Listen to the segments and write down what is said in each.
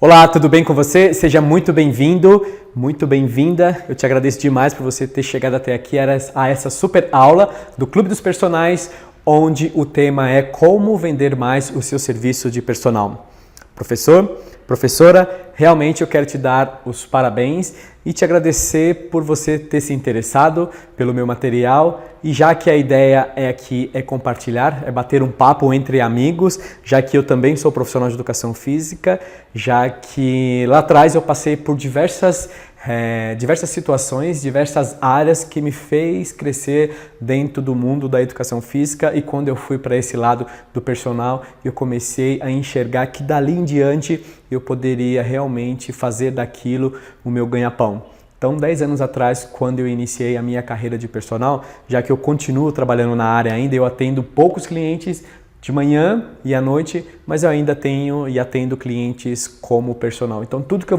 Olá, tudo bem com você? Seja muito bem-vindo, muito bem-vinda. Eu te agradeço demais por você ter chegado até aqui a essa super aula do Clube dos Personagens, onde o tema é como vender mais o seu serviço de personal. Professor, professora, realmente eu quero te dar os parabéns e te agradecer por você ter se interessado pelo meu material. E já que a ideia aqui é compartilhar, é bater um papo entre amigos, já que eu também sou profissional de educação física, já que lá atrás eu passei por diversas situações, diversas áreas que me fez crescer dentro do mundo da educação física, e quando eu fui para esse lado do personal, eu comecei a enxergar que dali em diante eu poderia realmente fazer daquilo o meu ganha-pão. Então, 10 anos atrás, quando eu iniciei a minha carreira de personal, já que eu continuo trabalhando na área ainda, eu atendo poucos clientes de manhã e à noite, mas eu ainda tenho e atendo clientes como personal. Então, tudo que eu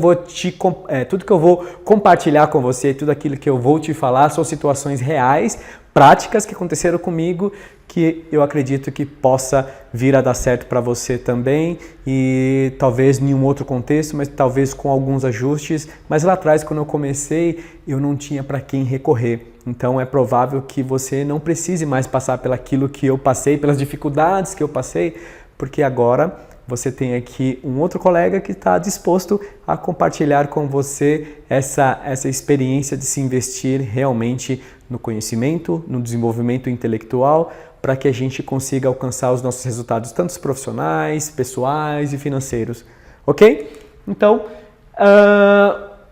vou compartilhar com você, tudo aquilo que eu vou te falar, são situações reais, práticas que aconteceram comigo, que eu acredito que possa vir a dar certo para você também, e talvez em um outro contexto, mas talvez com alguns ajustes. Mas lá atrás, quando eu comecei, eu não tinha para quem recorrer. Então é provável que você não precise mais passar pelaquilo que eu passei, pelas dificuldades que eu passei, porque agora você tem aqui um outro colega que está disposto a compartilhar com você essa experiência de se investir realmente no conhecimento, no desenvolvimento intelectual, para que a gente consiga alcançar os nossos resultados, tanto profissionais, pessoais e financeiros. Ok? Então,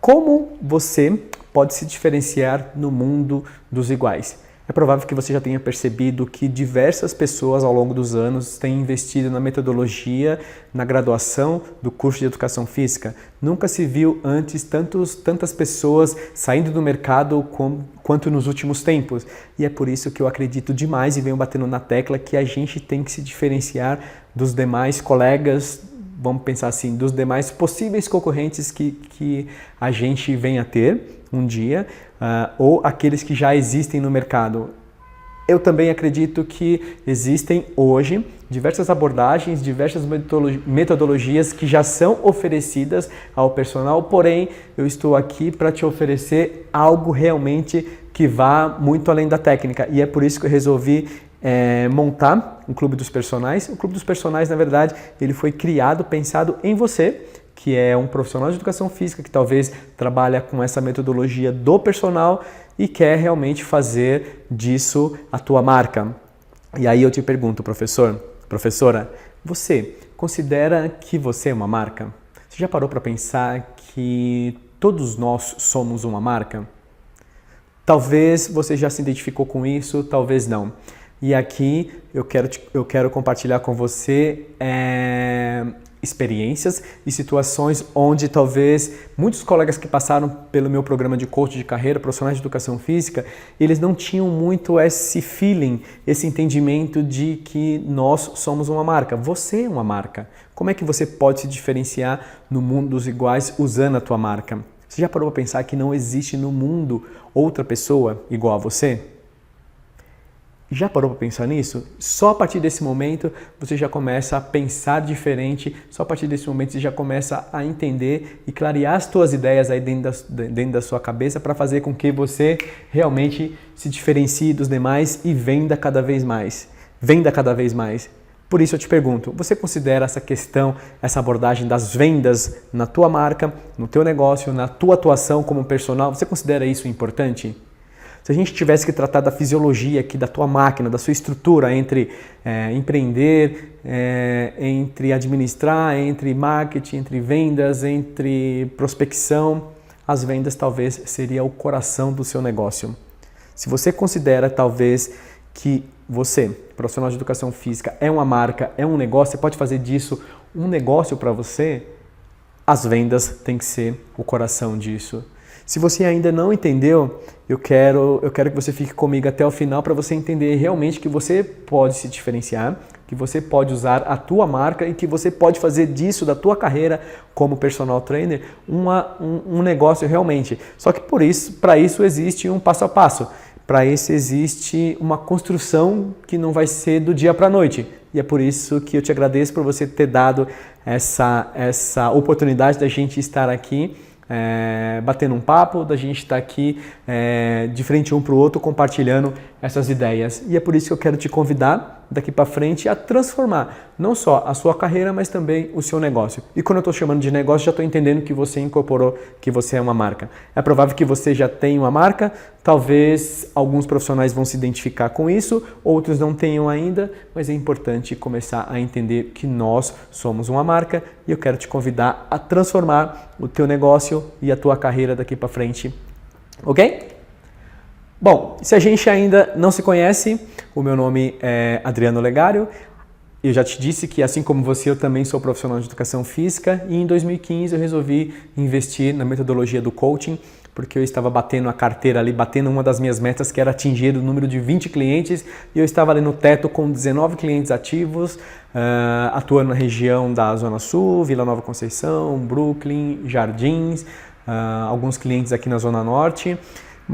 como você pode se diferenciar no mundo dos iguais? É provável que você já tenha percebido que diversas pessoas ao longo dos anos têm investido na metodologia, na graduação do curso de Educação Física. Nunca se viu antes tantas pessoas saindo do mercado quanto nos últimos tempos. E é por isso que eu acredito demais e venho batendo na tecla que a gente tem que se diferenciar dos demais colegas, vamos pensar assim, dos demais possíveis concorrentes que a gente vem a ter um dia, ou aqueles que já existem no mercado. Eu também acredito que existem hoje diversas abordagens, diversas metodologias que já são oferecidas ao personal, porém eu estou aqui para te oferecer algo realmente que vá muito além da técnica, e é por isso que eu resolvi montar um Clube dos Personagens. O Clube dos Personagens, na verdade, ele foi criado, pensado em você, que é um profissional de educação física que talvez trabalha com essa metodologia do personal e quer realmente fazer disso a tua marca. E aí eu te pergunto, professor, professora, você considera que você é uma marca? Você já parou para pensar que todos nós somos uma marca? Talvez você já se identificou com isso, talvez não. E aqui eu quero compartilhar com você experiências e situações onde talvez muitos colegas que passaram pelo meu programa de coach de carreira, profissionais de educação física, eles não tinham muito esse feeling, esse entendimento de que nós somos uma marca. Você é uma marca. Como é que você pode se diferenciar no mundo dos iguais usando a tua marca? Você já parou para pensar que não existe no mundo outra pessoa igual a você? Já parou para pensar nisso? Só a partir desse momento você já começa a pensar diferente, só a partir desse momento você já começa a entender e clarear as suas ideias aí dentro da sua cabeça para fazer com que você realmente se diferencie dos demais e venda cada vez mais. Venda cada vez mais. Por isso eu te pergunto, você considera essa questão, essa abordagem das vendas na tua marca, no teu negócio, na tua atuação como personal, você considera isso importante? Se a gente tivesse que tratar da fisiologia aqui, da tua máquina, da sua estrutura entre empreender, entre administrar, entre marketing, entre vendas, entre prospecção, as vendas talvez seria o coração do seu negócio. Se você considera talvez que você, profissional de educação física, é uma marca, é um negócio, você pode fazer disso um negócio para você, as vendas têm que ser o coração disso. Se você ainda não entendeu, eu quero que você fique comigo até o final para você entender realmente que você pode se diferenciar, que você pode usar a tua marca e que você pode fazer disso, da tua carreira como personal trainer, um negócio realmente. Só que para isso existe um passo a passo. para isso existe uma construção que não vai ser do dia para a noite. E é por isso que eu te agradeço por você ter dado essa oportunidade da gente estar aqui batendo um papo, da gente estar aqui de frente um para o outro, compartilhando essas ideias. E é por isso que eu quero te convidar daqui para frente a transformar não só a sua carreira, mas também o seu negócio. E quando eu estou chamando de negócio, já estou entendendo que você incorporou, que você é uma marca. É provável que você já tenha uma marca, talvez alguns profissionais vão se identificar com isso, outros não tenham ainda, mas é importante começar a entender que nós somos uma marca e eu quero te convidar a transformar o teu negócio e a tua carreira daqui para frente, ok? Bom, se a gente ainda não se conhece, o meu nome é Adriano Legário. Eu já te disse que, assim como você, eu também sou profissional de educação física e em 2015 eu resolvi investir na metodologia do coaching, porque eu estava batendo a carteira ali, batendo uma das minhas metas, que era atingir o número de 20 clientes, e eu estava ali no teto com 19 clientes ativos, atuando na região da Zona Sul, Vila Nova Conceição, Brooklyn, Jardins, alguns clientes aqui na Zona Norte.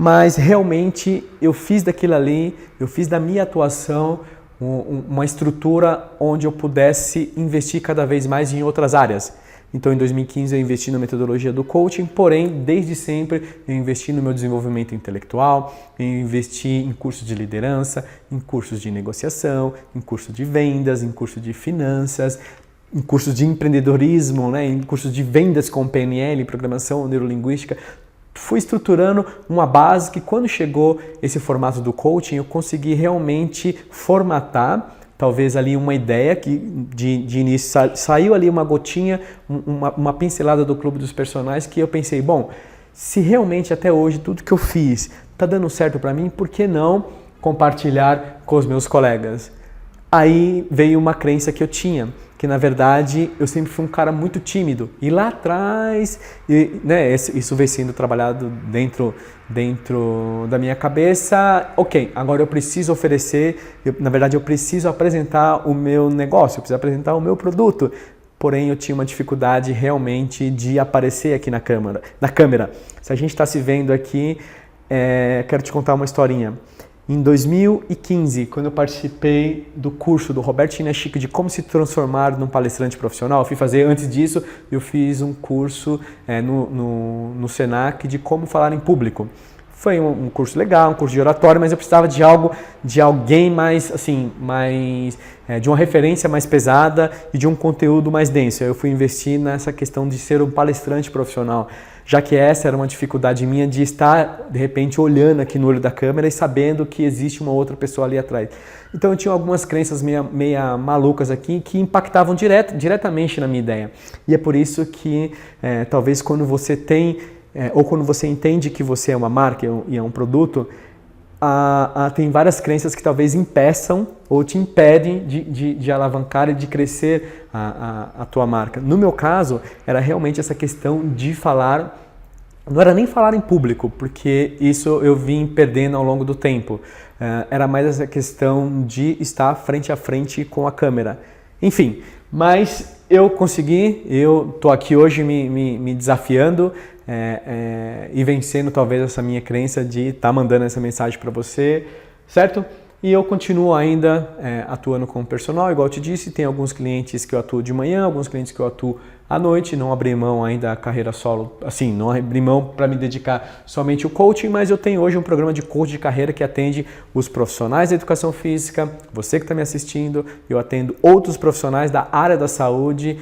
Mas realmente eu fiz daquilo ali, eu fiz da minha atuação uma estrutura onde eu pudesse investir cada vez mais em outras áreas. Então em 2015 eu investi na metodologia do coaching, porém desde sempre eu investi no meu desenvolvimento intelectual, eu investi em cursos de liderança, em cursos de negociação, em cursos de vendas, em cursos de finanças, em cursos de empreendedorismo, né, em cursos de vendas com PNL, programação neurolinguística. Fui estruturando uma base que quando chegou esse formato do coaching eu consegui realmente formatar, talvez ali uma ideia que de início saiu ali uma gotinha, uma pincelada do Clube dos Personagens que eu pensei, bom, se realmente até hoje tudo que eu fiz está dando certo para mim, por que não compartilhar com os meus colegas? Aí veio uma crença que eu tinha, que na verdade eu sempre fui um cara muito tímido. E lá atrás, isso veio sendo trabalhado dentro da minha cabeça. Ok, agora eu preciso oferecer, na verdade eu preciso apresentar o meu negócio, eu preciso apresentar o meu produto. Porém eu tinha uma dificuldade realmente de aparecer aqui na câmera. Se a gente está se vendo aqui, quero te contar uma historinha. Em 2015, quando eu participei do curso do Roberto Chinachique de como se transformar num palestrante profissional, eu fui fazer, antes disso, eu fiz um curso no Senac de como falar em público. Foi um curso legal, um curso de oratório, mas eu precisava de alguém mais, assim, de uma referência mais pesada e de um conteúdo mais denso. Eu fui investir nessa questão de ser um palestrante profissional, já que essa era uma dificuldade minha de estar, de repente, olhando aqui no olho da câmera e sabendo que existe uma outra pessoa ali atrás. Então eu tinha algumas crenças meia malucas aqui que impactavam diretamente na minha ideia. E é por isso que talvez quando você tem, ou quando você entende que você é uma marca e é um produto, tem várias crenças que talvez impeçam ou te impedem de alavancar e de crescer a tua marca. No meu caso, era realmente essa questão de falar, não era nem falar em público, porque isso eu vim perdendo ao longo do tempo. Era mais essa questão de estar frente a frente com a câmera. Enfim, mas eu consegui, eu estou aqui hoje me desafiando e vencendo talvez essa minha crença de estar mandando essa mensagem para você, certo? E eu continuo ainda atuando como personal, igual eu te disse, tem alguns clientes que eu atuo de manhã, alguns clientes que eu atuo à noite, não abri mão ainda da carreira solo, assim, não abri mão para me dedicar somente ao coaching, mas eu tenho hoje um programa de coaching de carreira que atende os profissionais da educação física, você que está me assistindo, eu atendo outros profissionais da área da saúde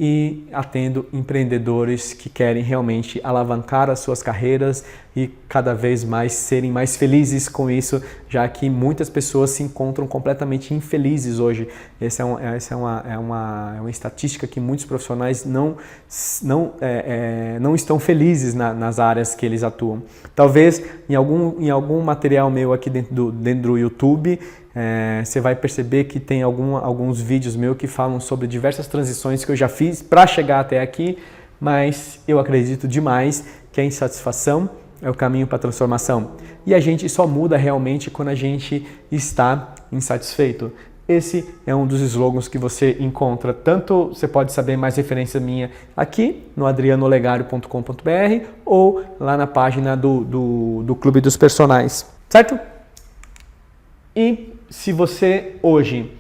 e atendo empreendedores que querem realmente alavancar as suas carreiras e cada vez mais serem mais felizes com isso, já que muitas pessoas se encontram completamente infelizes hoje. Essa é uma estatística que muitos profissionais não estão felizes nas áreas que eles atuam. Talvez em algum material meu aqui dentro do YouTube, você vai perceber que tem alguns vídeos meus que falam sobre diversas transições que eu já fiz para chegar até aqui, mas eu acredito demais que a insatisfação é o caminho para a transformação. E a gente só muda realmente quando a gente está insatisfeito. Esse é um dos slogans que você encontra, tanto você pode saber mais referência minha aqui no adrianolegario.com.br ou lá na página do Clube dos Personagens, certo? E se você hoje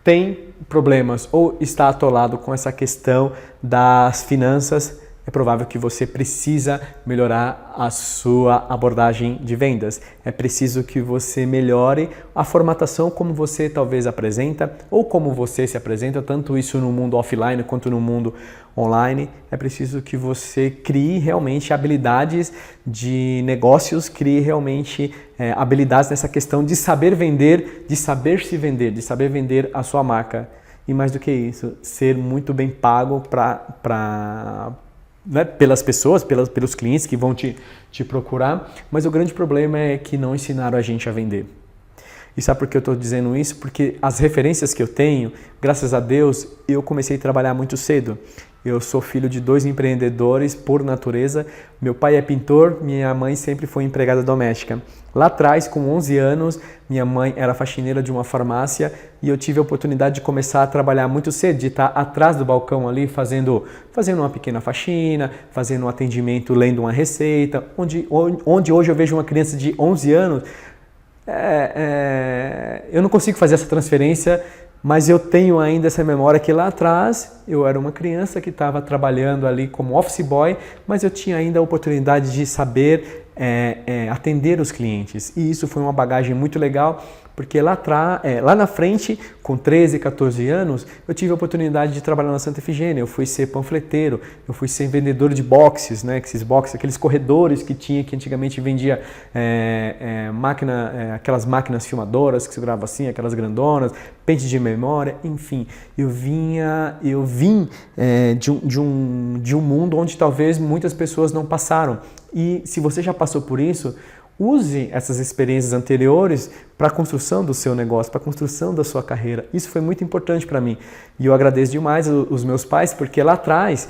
tem problemas ou está atolado com essa questão das finanças, é provável que você precisa melhorar a sua abordagem de vendas. É preciso que você melhore a formatação como você talvez apresenta ou como você se apresenta, tanto isso no mundo offline quanto no mundo online. É preciso que você crie realmente habilidades de negócios, crie realmente habilidades nessa questão de saber vender, de saber se vender, de saber vender a sua marca. E mais do que isso, ser muito bem pago né, pelas pessoas, pelos clientes que vão te procurar, mas o grande problema é que não ensinaram a gente a vender. E sabe por que eu estou dizendo isso? Porque as referências que eu tenho, graças a Deus, eu comecei a trabalhar muito cedo. Eu sou filho de 2 empreendedores por natureza. Meu pai é pintor, minha mãe sempre foi empregada doméstica. Lá atrás, com 11 anos, minha mãe era faxineira de uma farmácia e eu tive a oportunidade de começar a trabalhar muito cedo, de estar atrás do balcão ali fazendo uma pequena faxina, fazendo um atendimento, lendo uma receita, onde hoje eu vejo uma criança de 11 anos. Eu não consigo fazer essa transferência, mas eu tenho ainda essa memória que lá atrás eu era uma criança que estava trabalhando ali como office boy, mas eu tinha ainda a oportunidade de saber atender os clientes. E isso foi uma bagagem muito legal, porque lá na frente, com 13, 14 anos, eu tive a oportunidade de trabalhar na Santa Efigênia. Eu fui ser panfleteiro, eu fui ser vendedor de boxes, né? Esses boxes, aqueles corredores que tinha, que antigamente vendia aquelas máquinas filmadoras que seguravam assim, aquelas grandonas, pente de memória, enfim. Eu vim de um mundo onde talvez muitas pessoas não passaram. E se você já passou por isso, use essas experiências anteriores para a construção do seu negócio, para a construção da sua carreira. Isso foi muito importante para mim. E eu agradeço demais os meus pais, porque lá atrás,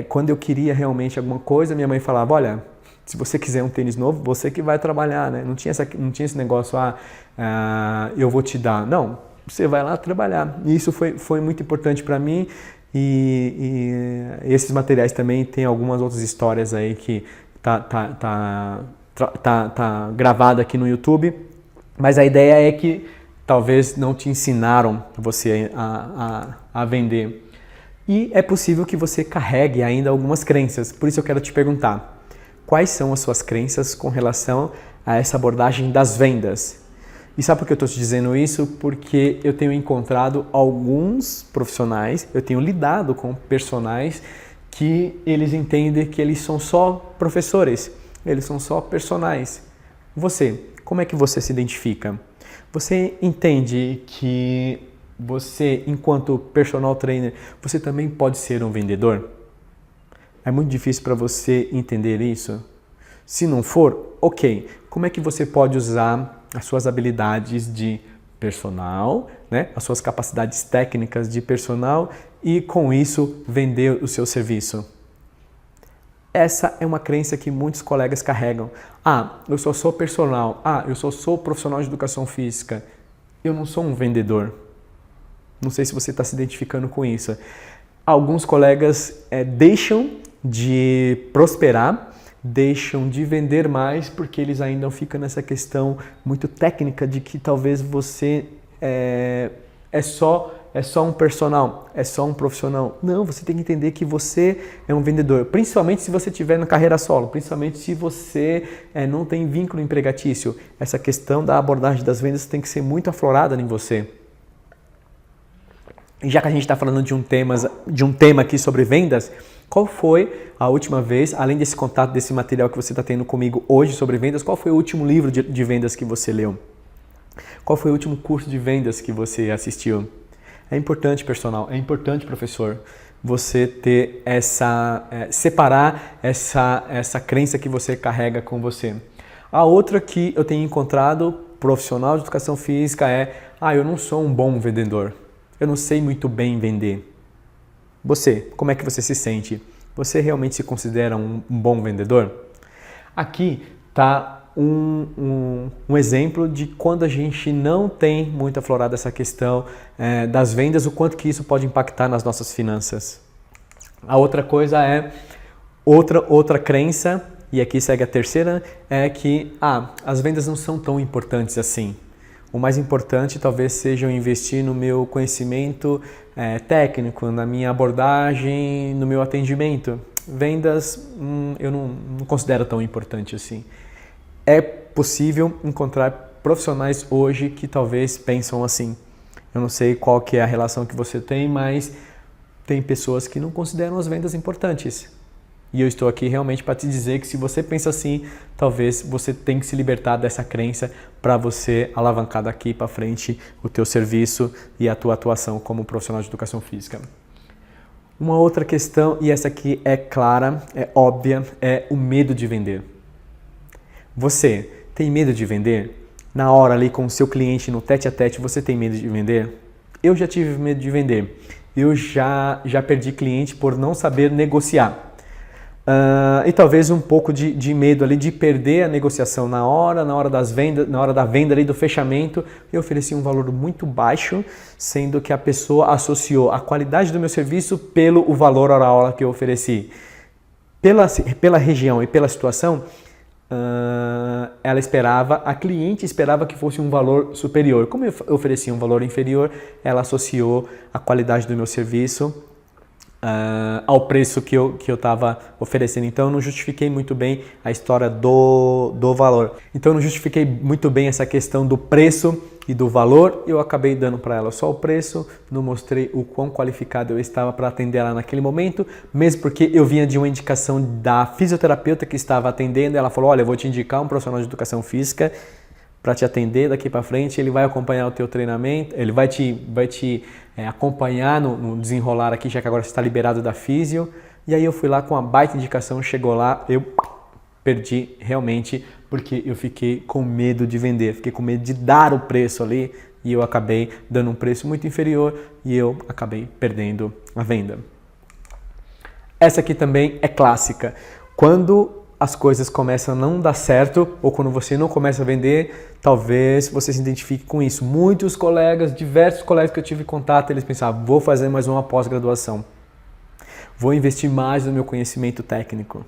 quando eu queria realmente alguma coisa, minha mãe falava, olha, se você quiser um tênis novo, você que vai trabalhar, né? Não tinha esse negócio, eu vou te dar. Não, você vai lá trabalhar. E isso foi muito importante para mim. E esses materiais também tem algumas outras histórias aí que tá gravado aqui no YouTube, mas a ideia é que talvez não te ensinaram você a vender. E é possível que você carregue ainda algumas crenças, por isso eu quero te perguntar, quais são as suas crenças com relação a essa abordagem das vendas? E sabe por que eu estou te dizendo isso? Porque eu tenho encontrado alguns profissionais, eu tenho lidado com personagens que eles entendem que eles são só professores, eles são só personagens. Você, como é que você se identifica? Você entende que você, enquanto personal trainer, você também pode ser um vendedor? É muito difícil para você entender isso? Se não for, ok. Como é que você pode usar as suas habilidades de personal, né? As suas capacidades técnicas de personal e com isso vender o seu serviço? Essa é uma crença que muitos colegas carregam. Eu só sou personal. Eu só sou profissional de educação física. Eu não sou um vendedor. Não sei se você está se identificando com isso. Alguns colegas deixam de prosperar, deixam de vender mais porque eles ainda ficam nessa questão muito técnica de que talvez você é só um personal, é só um profissional. Não, você tem que entender que você é um vendedor, principalmente se você estiver na carreira solo, principalmente se você não tem vínculo empregatício. Essa questão da abordagem das vendas tem que ser muito aflorada em você. E já que a gente está falando de um tema aqui sobre vendas, qual foi a última vez, além desse contato, desse material que você está tendo comigo hoje sobre vendas, qual foi o último livro de vendas que você leu? Qual foi o último curso de vendas que você assistiu? É importante, personal, é importante, professor, você ter separar essa crença que você carrega com você. A outra que eu tenho encontrado, profissional de educação física, eu não sou um bom vendedor. Eu não sei muito bem vender. Você, como é que você se sente? Você realmente se considera um bom vendedor? Aqui está um exemplo de quando a gente não tem muito aflorado essa questão das vendas, o quanto que isso pode impactar nas nossas finanças. A outra coisa outra crença, e aqui segue a terceira, é que as vendas não são tão importantes assim. O mais importante talvez seja eu investir no meu conhecimento técnico, na minha abordagem, no meu atendimento. Vendas eu não considero tão importante assim. É possível encontrar profissionais hoje que talvez pensam assim. Eu não sei qual que é a relação que você tem, mas tem pessoas que não consideram as vendas importantes. E eu estou aqui realmente para te dizer que se você pensa assim, talvez você tenha que se libertar dessa crença para você alavancar daqui para frente o teu serviço e a tua atuação como profissional de educação física. Uma outra questão, e essa aqui é clara, é óbvia, é o medo de vender. Você tem medo de vender? Na hora ali com o seu cliente no tete-a-tete, você tem medo de vender? Eu já tive medo de vender. Eu já perdi cliente por não saber negociar. E talvez um pouco de medo ali de perder a negociação na hora das vendas, na hora da venda ali do fechamento. Eu ofereci um valor muito baixo, sendo que a pessoa associou a qualidade do meu serviço pelo o valor hora que eu ofereci. Pela região e pela situação, a cliente esperava que fosse um valor superior. Como eu oferecia um valor inferior, ela associou a qualidade do meu serviço ao preço que eu estava oferecendo. Então eu não justifiquei muito bem a história do valor. Então eu não justifiquei muito bem essa questão do preço e do valor. Eu acabei dando para ela só o preço, não mostrei o quão qualificado eu estava para atender ela naquele momento, mesmo porque eu vinha de uma indicação da fisioterapeuta que estava atendendo. Ela falou: olha, eu vou te indicar um profissional de educação física para te atender daqui para frente, ele vai acompanhar o teu treinamento, ele vai te acompanhar no desenrolar aqui, já que agora você está liberado da físio. E aí eu fui lá com uma baita indicação, chegou lá, eu perdi realmente, porque eu fiquei com medo de vender, fiquei com medo de dar o preço ali, e eu acabei dando um preço muito inferior e eu acabei perdendo a venda. Essa aqui também é clássica. Quando as coisas começam a não dar certo, ou quando você não começa a vender, talvez você se identifique com isso. Muitos colegas, diversos colegas que eu tive contato, eles pensavam: vou fazer mais uma pós-graduação, vou investir mais no meu conhecimento técnico.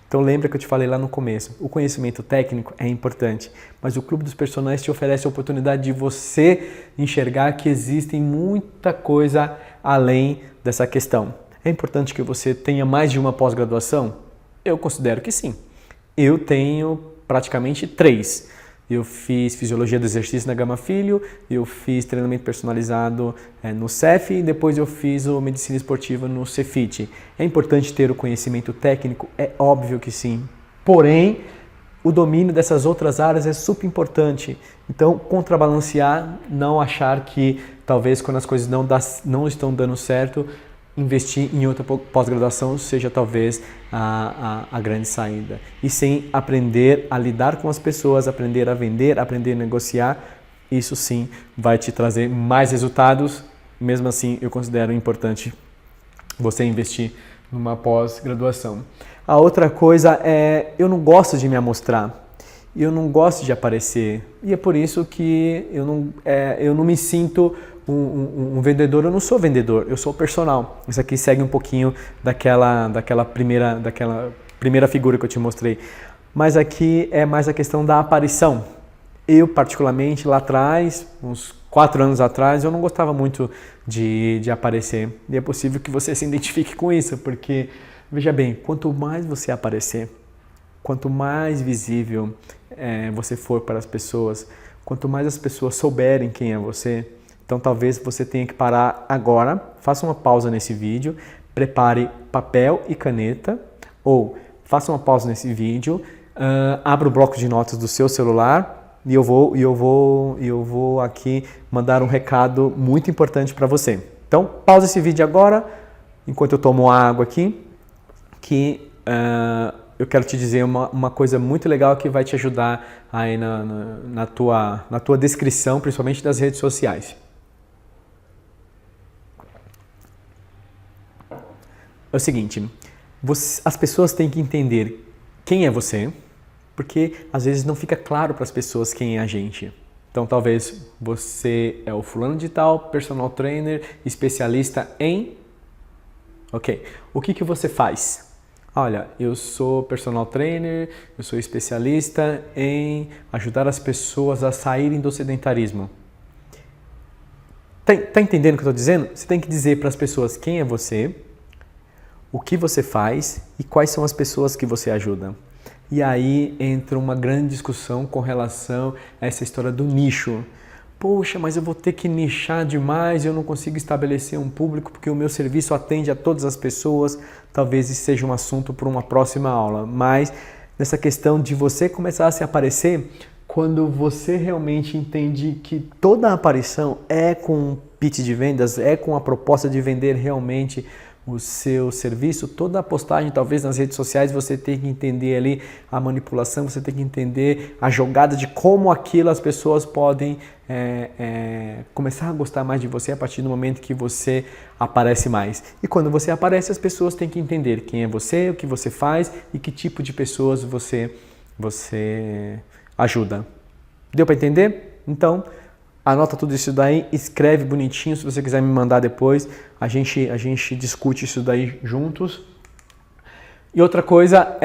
Então lembra que eu te falei lá no começo, o conhecimento técnico é importante, mas o Clube dos Personagens te oferece a oportunidade de você enxergar que existe muita coisa além dessa questão. É importante que você tenha mais de uma pós-graduação? Eu considero que sim. Eu tenho praticamente 3. Eu fiz Fisiologia do Exercício na Gama Filho, eu fiz treinamento personalizado no CEF e depois eu fiz o Medicina Esportiva no Cefit. É importante ter o conhecimento técnico? É óbvio que sim. Porém, o domínio dessas outras áreas é super importante. Então, contrabalancear, não achar que talvez quando as coisas não estão dando certo, investir em outra pós-graduação seja talvez a grande saída. E sim, aprender a lidar com as pessoas, aprender a vender, aprender a negociar, isso sim vai te trazer mais resultados. Mesmo assim, eu considero importante você investir numa pós-graduação. A outra coisa é, eu não gosto de me amostrar. Eu não gosto de aparecer. E é por isso que eu não me sinto um vendedor. Eu não sou vendedor, eu sou personal. Isso aqui segue um pouquinho daquela primeira figura que eu te mostrei. Mas aqui é mais a questão da aparição. Eu, particularmente, lá atrás, uns 4 anos atrás, eu não gostava muito de aparecer. E é possível que você se identifique com isso, porque, veja bem, quanto mais você aparecer, quanto mais visível você for para as pessoas, quanto mais as pessoas souberem quem é você, então talvez você tenha que parar agora, faça uma pausa nesse vídeo, prepare papel e caneta, ou faça uma pausa nesse vídeo, abra o bloco de notas do seu celular e eu vou aqui mandar um recado muito importante para você. Então, pausa esse vídeo agora, enquanto eu tomo água aqui, que eu quero te dizer uma coisa muito legal que vai te ajudar aí na tua descrição, principalmente das redes sociais. É o seguinte, as pessoas têm que entender quem é você, porque às vezes não fica claro para as pessoas quem é a gente. Então talvez você é o fulano de tal, personal trainer, especialista em... Ok, o que você faz? Olha, eu sou personal trainer, eu sou especialista em ajudar as pessoas a saírem do sedentarismo. Tá entendendo o que eu estou dizendo? Você tem que dizer para as pessoas quem é você, o que você faz e quais são as pessoas que você ajuda. E aí entra uma grande discussão com relação a essa história do nicho. Poxa, mas eu vou ter que nichar demais, eu não consigo estabelecer um público porque o meu serviço atende a todas as pessoas. Talvez isso seja um assunto para uma próxima aula, mas nessa questão de você começar a se aparecer, quando você realmente entende que toda a aparição é com um pitch de vendas, é com a proposta de vender realmente o seu serviço, toda a postagem, talvez nas redes sociais, você tem que entender ali a manipulação, você tem que entender a jogada de como aquilo as pessoas podem começar a gostar mais de você a partir do momento que você aparece mais. E quando você aparece, as pessoas têm que entender quem é você, o que você faz e que tipo de pessoas você ajuda. Deu para entender? Então, anota tudo isso daí, escreve bonitinho, se você quiser me mandar depois, a gente discute isso daí juntos. E outra coisa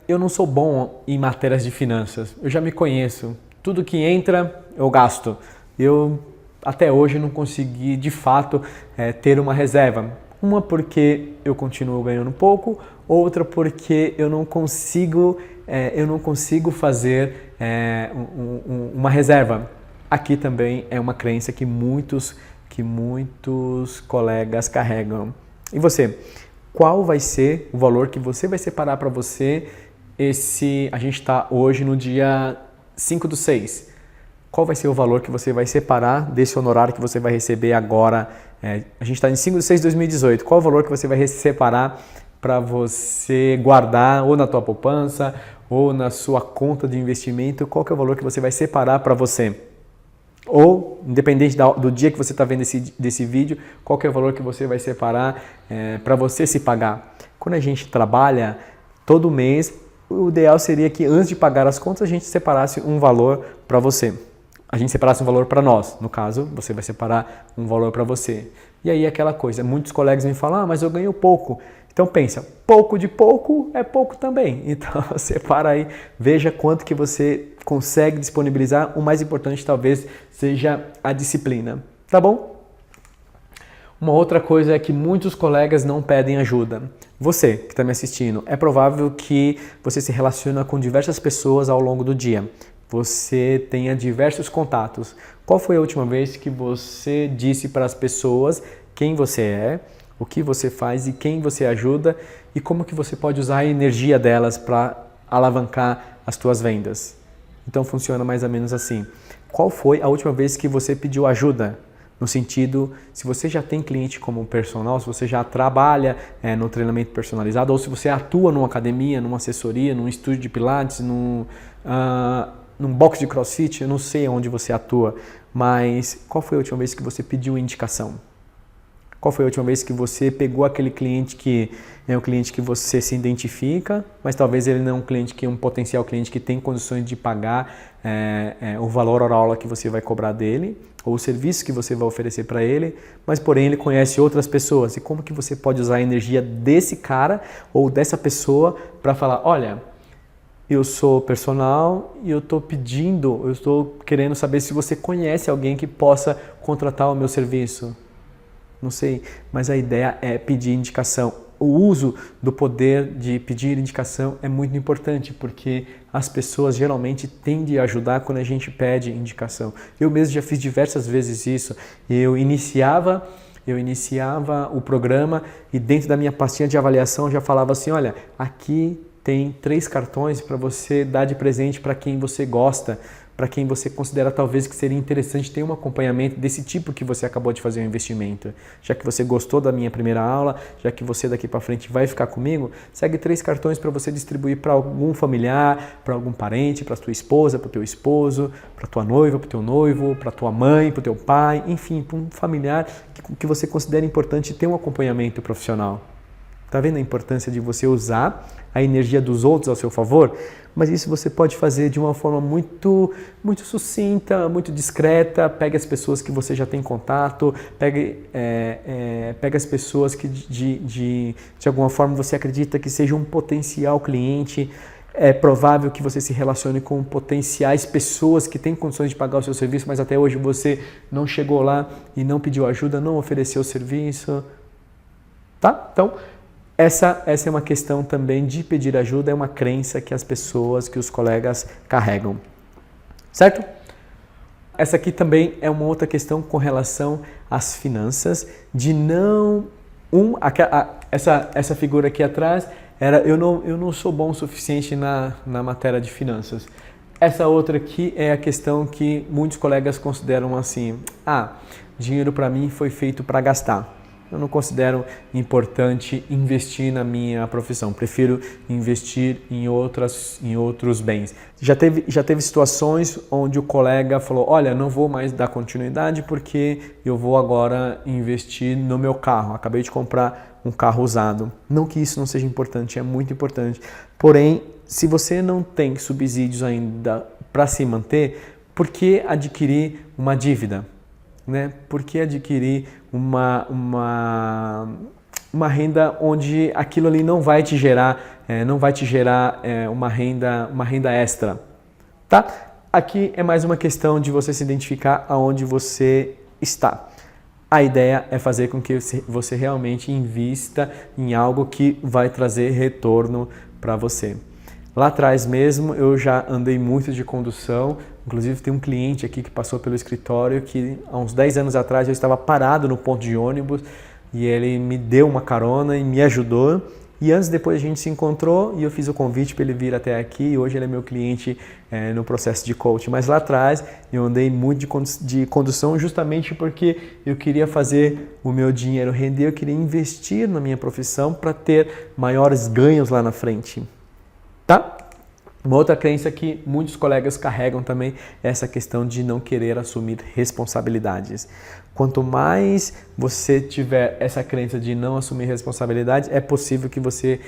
eu não sou bom em matérias de finanças, eu já me conheço, tudo que entra eu gasto. Eu até hoje não consegui de fato ter uma reserva. Uma porque eu continuo ganhando pouco, outra porque eu não consigo fazer uma reserva. Aqui também é uma crença que muitos colegas carregam. E você? Qual vai ser o valor que você vai separar para você a gente está hoje no dia 5/6. Qual vai ser o valor que você vai separar desse honorário que você vai receber agora? A gente está em 5/6/2018. Qual o valor que você vai separar para você guardar ou na tua poupança ou na sua conta de investimento? Qual que é o valor que você vai separar para você? Ou, independente do dia que você está vendo desse vídeo, qual que é o valor que você vai separar para você se pagar? Quando a gente trabalha todo mês, o ideal seria que antes de pagar as contas, a gente separasse um valor para você. A gente separasse um valor para nós. No caso, você vai separar um valor para você. E aí aquela coisa, muitos colegas me falam, mas eu ganho pouco. Então pensa, pouco de pouco é pouco também. Então separa aí, veja quanto que você consegue disponibilizar. O mais importante talvez seja a disciplina, tá bom? Uma outra coisa é que muitos colegas não pedem ajuda. Você que está me assistindo, é provável que você se relaciona com diversas pessoas ao longo do dia. Você tenha diversos contatos. Qual foi a última vez que você disse para as pessoas quem você é, o que você faz e quem você ajuda e como que você pode usar a energia delas para alavancar as suas vendas? Então funciona mais ou menos assim. Qual foi a última vez que você pediu ajuda? No sentido, se você já tem cliente como personal, se você já trabalha no treinamento personalizado ou se você atua numa academia, numa assessoria, num estúdio de pilates, num box de crossfit, eu não sei onde você atua, mas qual foi a última vez que você pediu indicação? Qual foi a última vez que você pegou aquele cliente que é um cliente que você se identifica, mas talvez ele não é um potencial cliente que tem condições de pagar o valor hora aula que você vai cobrar dele, ou o serviço que você vai oferecer para ele, mas porém ele conhece outras pessoas. E como que você pode usar a energia desse cara ou dessa pessoa para falar, olha, eu sou personal e eu estou querendo saber se você conhece alguém que possa contratar o meu serviço. Não sei, mas a ideia é pedir indicação. O uso do poder de pedir indicação é muito importante, porque as pessoas geralmente tendem a ajudar quando a gente pede indicação. Eu mesmo já fiz diversas vezes isso. Eu iniciava o programa e dentro da minha pastinha de avaliação eu já falava assim, olha, aqui tem 3 cartões para você dar de presente para quem você gosta, para quem você considera talvez que seria interessante ter um acompanhamento desse tipo que você acabou de fazer um investimento. Já que você gostou da minha primeira aula, já que você daqui para frente vai ficar comigo, segue 3 cartões para você distribuir para algum familiar, para algum parente, para tua esposa, para o teu esposo, para tua noiva, para o teu noivo, para tua mãe, para o teu pai, enfim, para um familiar que você considera importante ter um acompanhamento profissional. Tá vendo a importância de você usar a energia dos outros ao seu favor? Mas isso você pode fazer de uma forma muito sucinta, muito discreta. Pegue as pessoas que você já tem contato, pegue as pessoas que de alguma forma você acredita que seja um potencial cliente. É provável que você se relacione com potenciais pessoas que têm condições de pagar o seu serviço, mas até hoje você não chegou lá e não pediu ajuda, não ofereceu o serviço. Tá? Então, essa é uma questão também de pedir ajuda, é uma crença que as pessoas, que os colegas carregam. Certo? Essa aqui também é uma outra questão com relação às finanças, de não... Essa figura aqui atrás era eu não sou bom o suficiente na matéria de finanças. Essa outra aqui é a questão que muitos colegas consideram assim, dinheiro para mim foi feito para gastar. Eu não considero importante investir na minha profissão, prefiro investir em outros bens. Já teve situações onde o colega falou, olha, não vou mais dar continuidade porque eu vou agora investir no meu carro, acabei de comprar um carro usado. Não que isso não seja importante, é muito importante. Porém, se você não tem subsídios ainda para se manter, por que adquirir uma dívida? Né? Por que adquirir uma renda onde aquilo ali não vai te gerar, uma renda extra? Tá? Aqui é mais uma questão de você se identificar aonde você está. A ideia é fazer com que você realmente invista em algo que vai trazer retorno para você. Lá atrás mesmo eu já andei muito de condução, inclusive tem um cliente aqui que passou pelo escritório que há uns 10 anos atrás eu estava parado no ponto de ônibus e ele me deu uma carona e me ajudou. E depois a gente se encontrou e eu fiz o convite para ele vir até aqui e hoje ele é meu cliente no processo de coaching. Mas lá atrás eu andei muito de condução justamente porque eu queria fazer o meu dinheiro render, eu queria investir na minha profissão para ter maiores ganhos lá na frente. Tá? Uma outra crença que muitos colegas carregam também é essa questão de não querer assumir responsabilidades. Quanto mais você tiver essa crença de não assumir responsabilidade, é possível que você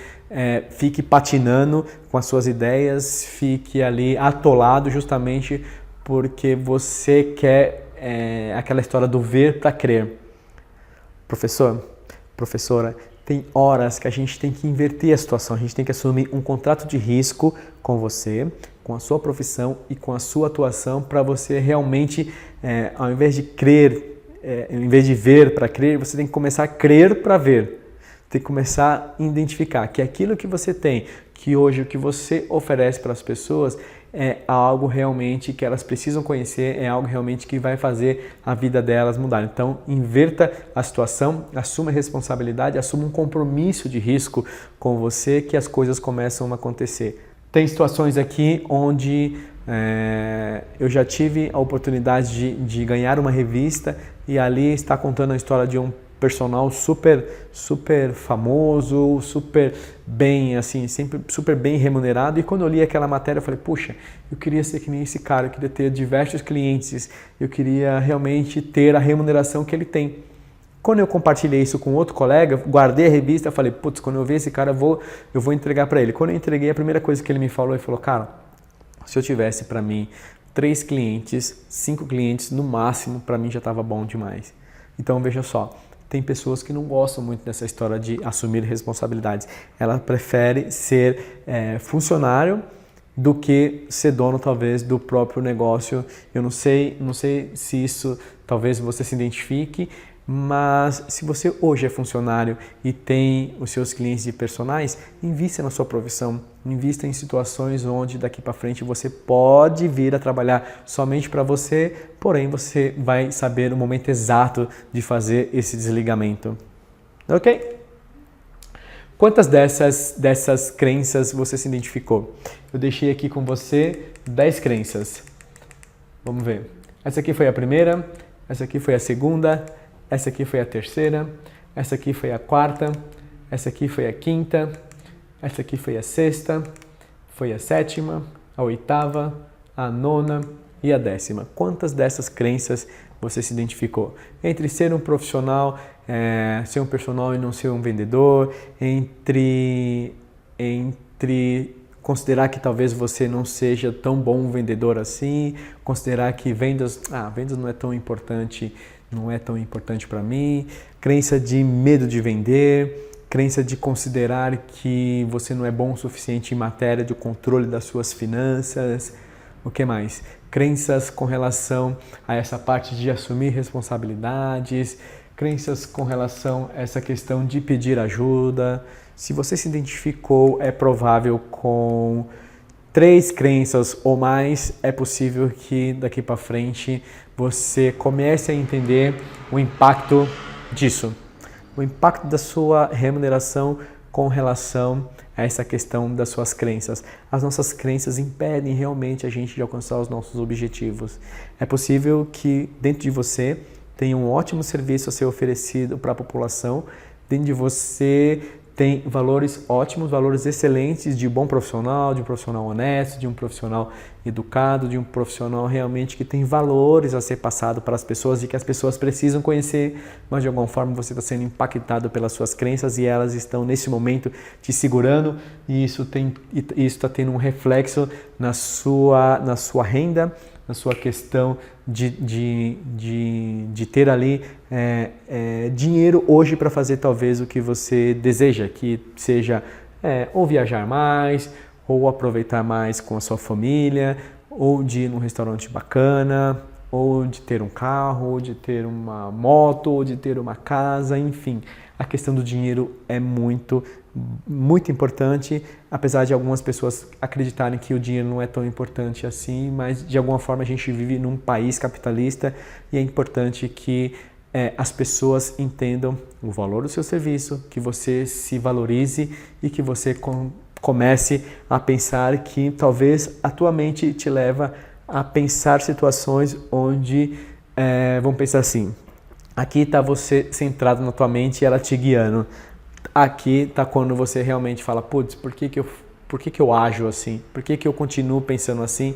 fique patinando com as suas ideias, fique ali atolado justamente porque você quer aquela história do ver para crer. Professor, professora, tem horas que a gente tem que inverter a situação, a gente tem que assumir um contrato de risco com você, com a sua profissão e com a sua atuação para você realmente, ao invés de crer, ao invés de ver para crer, você tem que começar a crer para ver. Tem que começar a identificar que aquilo que você tem, que hoje o que você oferece para as pessoas é algo realmente que elas precisam conhecer, é algo realmente que vai fazer a vida delas mudar. Então, inverta a situação, assuma a responsabilidade, assuma um compromisso de risco com você que as coisas começam a acontecer. Tem situações aqui onde eu já tive a oportunidade de ganhar uma revista e ali está contando a história de um personal super famoso, super bem, assim, sempre super bem remunerado. E quando eu li aquela matéria, eu falei, puxa, eu queria ser que nem esse cara, eu queria ter diversos clientes, eu queria realmente ter a remuneração que ele tem. Quando eu compartilhei isso com outro colega, guardei a revista, falei, putz, quando eu ver esse cara, eu vou entregar para ele. Quando eu entreguei, a primeira coisa que ele me falou, ele falou, cara, se eu tivesse para mim 3 clientes, 5 clientes no máximo, para mim já estava bom demais. Então, veja só, tem pessoas que não gostam muito dessa história de assumir responsabilidades. Ela prefere ser funcionário do que ser dono, talvez, do próprio negócio. Eu não sei se isso, talvez você se identifique, mas se você hoje é funcionário e tem os seus clientes de personais, invista na sua profissão, invista em situações onde daqui para frente você pode vir a trabalhar somente para você, porém você vai saber o momento exato de fazer esse desligamento. Ok? Quantas dessas crenças você se identificou? Eu deixei aqui com você 10 crenças. Vamos ver. Essa aqui foi a primeira, essa aqui foi a segunda, essa aqui foi a terceira, essa aqui foi a quarta, essa aqui foi a quinta, essa aqui foi a sexta, foi a sétima, a oitava, a nona e a 10ª. Quantas dessas crenças você se identificou? Entre ser um profissional ser um personal e não ser um vendedor, entre considerar que talvez você não seja tão bom um vendedor assim, considerar que vendas não é tão importante, para mim, crença de medo de vender, crença de considerar que você não é bom o suficiente em matéria de controle das suas finanças. O que mais? Crenças com relação a essa parte de assumir responsabilidades, crenças com relação a essa questão de pedir ajuda. Se você se identificou, é provável com 3 crenças ou mais, é possível que daqui para frente você comece a entender o impacto disso. O impacto da sua remuneração com relação a essa questão das suas crenças. As nossas crenças impedem realmente a gente de alcançar os nossos objetivos. É possível que dentro de você tenha um ótimo serviço a ser oferecido para a população, dentro de você tem valores ótimos, valores excelentes de bom profissional, de um profissional honesto, de um profissional educado, de um profissional realmente que tem valores a ser passado para as pessoas e que as pessoas precisam conhecer, mas de alguma forma você está sendo impactado pelas suas crenças e elas estão nesse momento te segurando e isso está tendo um reflexo na sua renda, na sua questão de ter ali dinheiro hoje para fazer talvez o que você deseja, que seja ou viajar mais, ou aproveitar mais com a sua família, ou de ir num restaurante bacana, ou de ter um carro, ou de ter uma moto, ou de ter uma casa, enfim. A questão do dinheiro é muito importante, apesar de algumas pessoas acreditarem que o dinheiro não é tão importante assim, mas de alguma forma a gente vive num país capitalista e é importante que as pessoas entendam o valor do seu serviço, que você se valorize e que você comece a pensar que talvez a tua mente te leva a pensar situações onde, vamos pensar assim, aqui está você centrado na tua mente e ela te guiando. Aqui está quando você realmente fala, putz, por que que eu ajo assim? Por que que eu continuo pensando assim?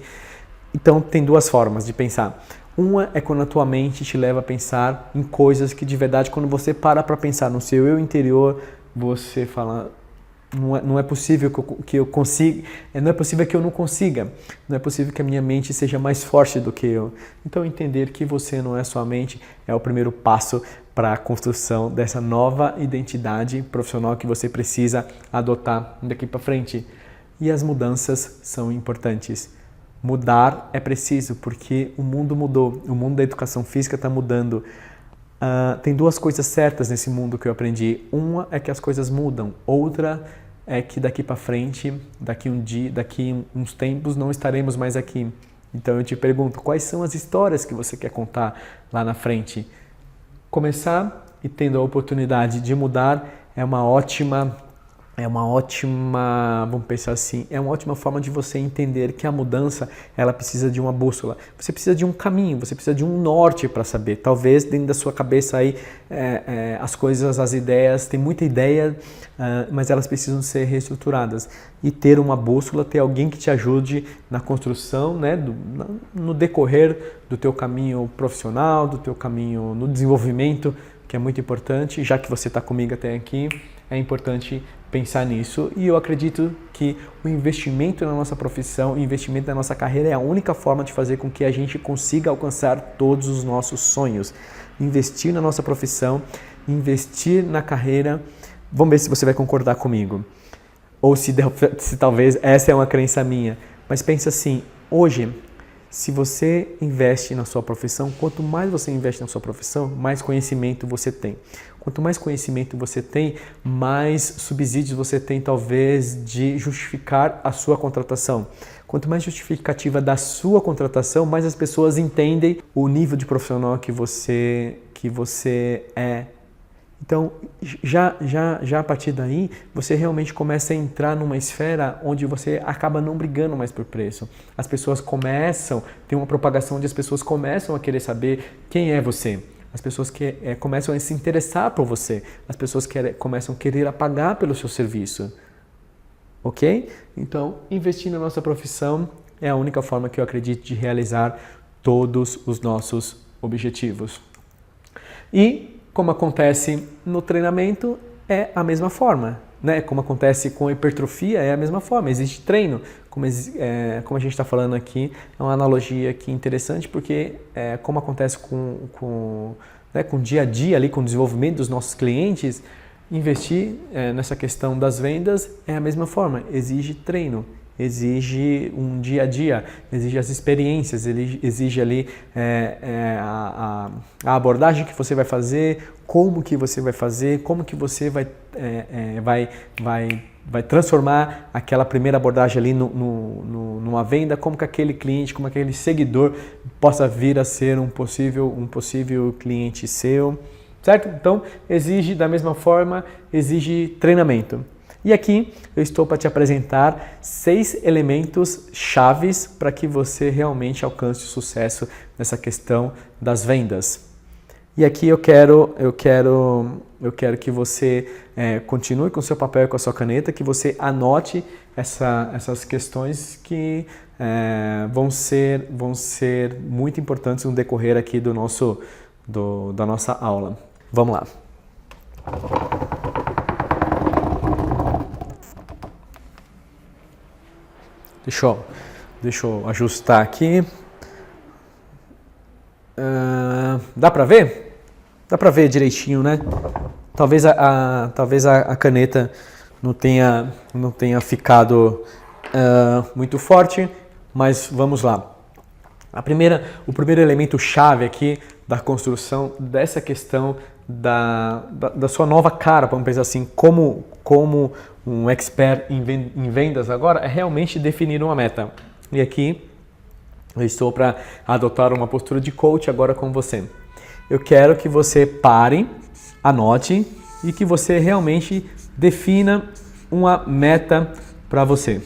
Então, tem 2 formas de pensar. Uma é quando a tua mente te leva a pensar em coisas que de verdade, quando você para pensar no seu eu interior, você fala, não é possível que eu consiga, não é possível que eu não consiga, não é possível que a minha mente seja mais forte do que eu. Então, entender que você não é só a mente é o primeiro passo para a construção dessa nova identidade profissional que você precisa adotar daqui para frente. E as mudanças são importantes. Mudar é preciso porque o mundo mudou, o mundo da educação física está mudando. Tem 2 coisas certas nesse mundo que eu aprendi. Uma é que as coisas mudam, outra é que daqui para frente, daqui uns tempos, não estaremos mais aqui. Então eu te pergunto, quais são as histórias que você quer contar lá na frente? Começar e tendo a oportunidade de mudar é uma ótima, vamos pensar assim, é uma ótima forma de você entender que a mudança, ela precisa de uma bússola. Você precisa de um caminho, você precisa de um norte para saber. Talvez dentro da sua cabeça aí as coisas, as ideias, tem muita ideia, mas elas precisam ser reestruturadas. E ter uma bússola, ter alguém que te ajude na construção, né, no decorrer do teu caminho profissional, do teu caminho no desenvolvimento, que é muito importante. Já que você está comigo até aqui, é importante pensar nisso e eu acredito que o investimento na nossa profissão, o investimento na nossa carreira é a única forma de fazer com que a gente consiga alcançar todos os nossos sonhos. Investir na nossa profissão, investir na carreira, vamos ver se você vai concordar comigo ou se talvez essa é uma crença minha, mas pensa assim, hoje, se você investe na sua profissão, quanto mais você investe na sua profissão, mais conhecimento você tem. Quanto mais conhecimento você tem, mais subsídios você tem, talvez, de justificar a sua contratação. Quanto mais justificativa da sua contratação, mais as pessoas entendem o nível de profissional que você é. Então, já a partir daí, você realmente começa a entrar numa esfera onde você acaba não brigando mais por preço. As pessoas tem uma propagação onde as pessoas começam a querer saber quem é você. As pessoas começam a se interessar por você. As pessoas começam a querer pagar pelo seu serviço. Ok? Então, investir na nossa profissão é a única forma que eu acredito de realizar todos os nossos objetivos. E como acontece no treinamento, é a mesma forma. Né? Como acontece com a hipertrofia, é a mesma forma. Existe treino. Como a gente está falando aqui, é uma analogia aqui interessante, porque como acontece com o dia a dia, ali, com o desenvolvimento dos nossos clientes, investir nessa questão das vendas é a mesma forma. Exige treino, exige um dia a dia, exige as experiências, exige ali a abordagem que você vai fazer, como que você vai fazer, como que você vai transformar aquela primeira abordagem ali numa venda, como que aquele cliente, como aquele seguidor possa vir a ser um possível cliente seu, certo? Então, exige da mesma forma, exige treinamento. E aqui eu estou para te apresentar 6 elementos chaves para que você realmente alcance o sucesso nessa questão das vendas. E aqui eu quero que você continue com o seu papel e com a sua caneta, que você anote essas questões que vão ser muito importantes no decorrer aqui da nossa aula. Vamos lá. Deixa eu ajustar aqui. Dá para ver? Dá para ver direitinho, né? Talvez a caneta não tenha ficado muito forte, mas vamos lá. O primeiro elemento chave aqui da construção dessa questão da sua nova cara, vamos pensar assim, como um expert em vendas agora, é realmente definir uma meta. E aqui eu estou para adotar uma postura de coach agora com você. Eu quero que você pare, anote e que você realmente defina uma meta para você.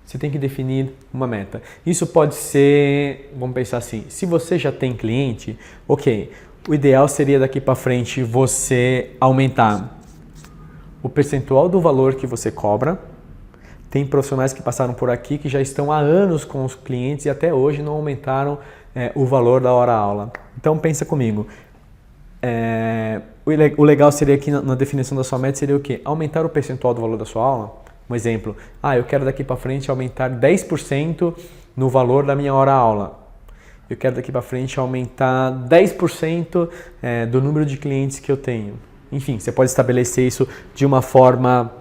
Você tem que definir uma meta. Isso pode ser, vamos pensar assim, se você já tem cliente, ok, o ideal seria daqui para frente você aumentar o percentual do valor que você cobra. Tem profissionais que passaram por aqui que já estão há anos com os clientes e até hoje não aumentaram o valor da hora-aula. Então pensa comigo, o legal seria aqui na definição da sua meta seria o quê? Aumentar o percentual do valor da sua aula. Um exemplo, eu quero daqui para frente aumentar 10% no valor da minha hora-aula. Eu quero daqui para frente aumentar 10% do número de clientes que eu tenho. Enfim, você pode estabelecer isso de uma forma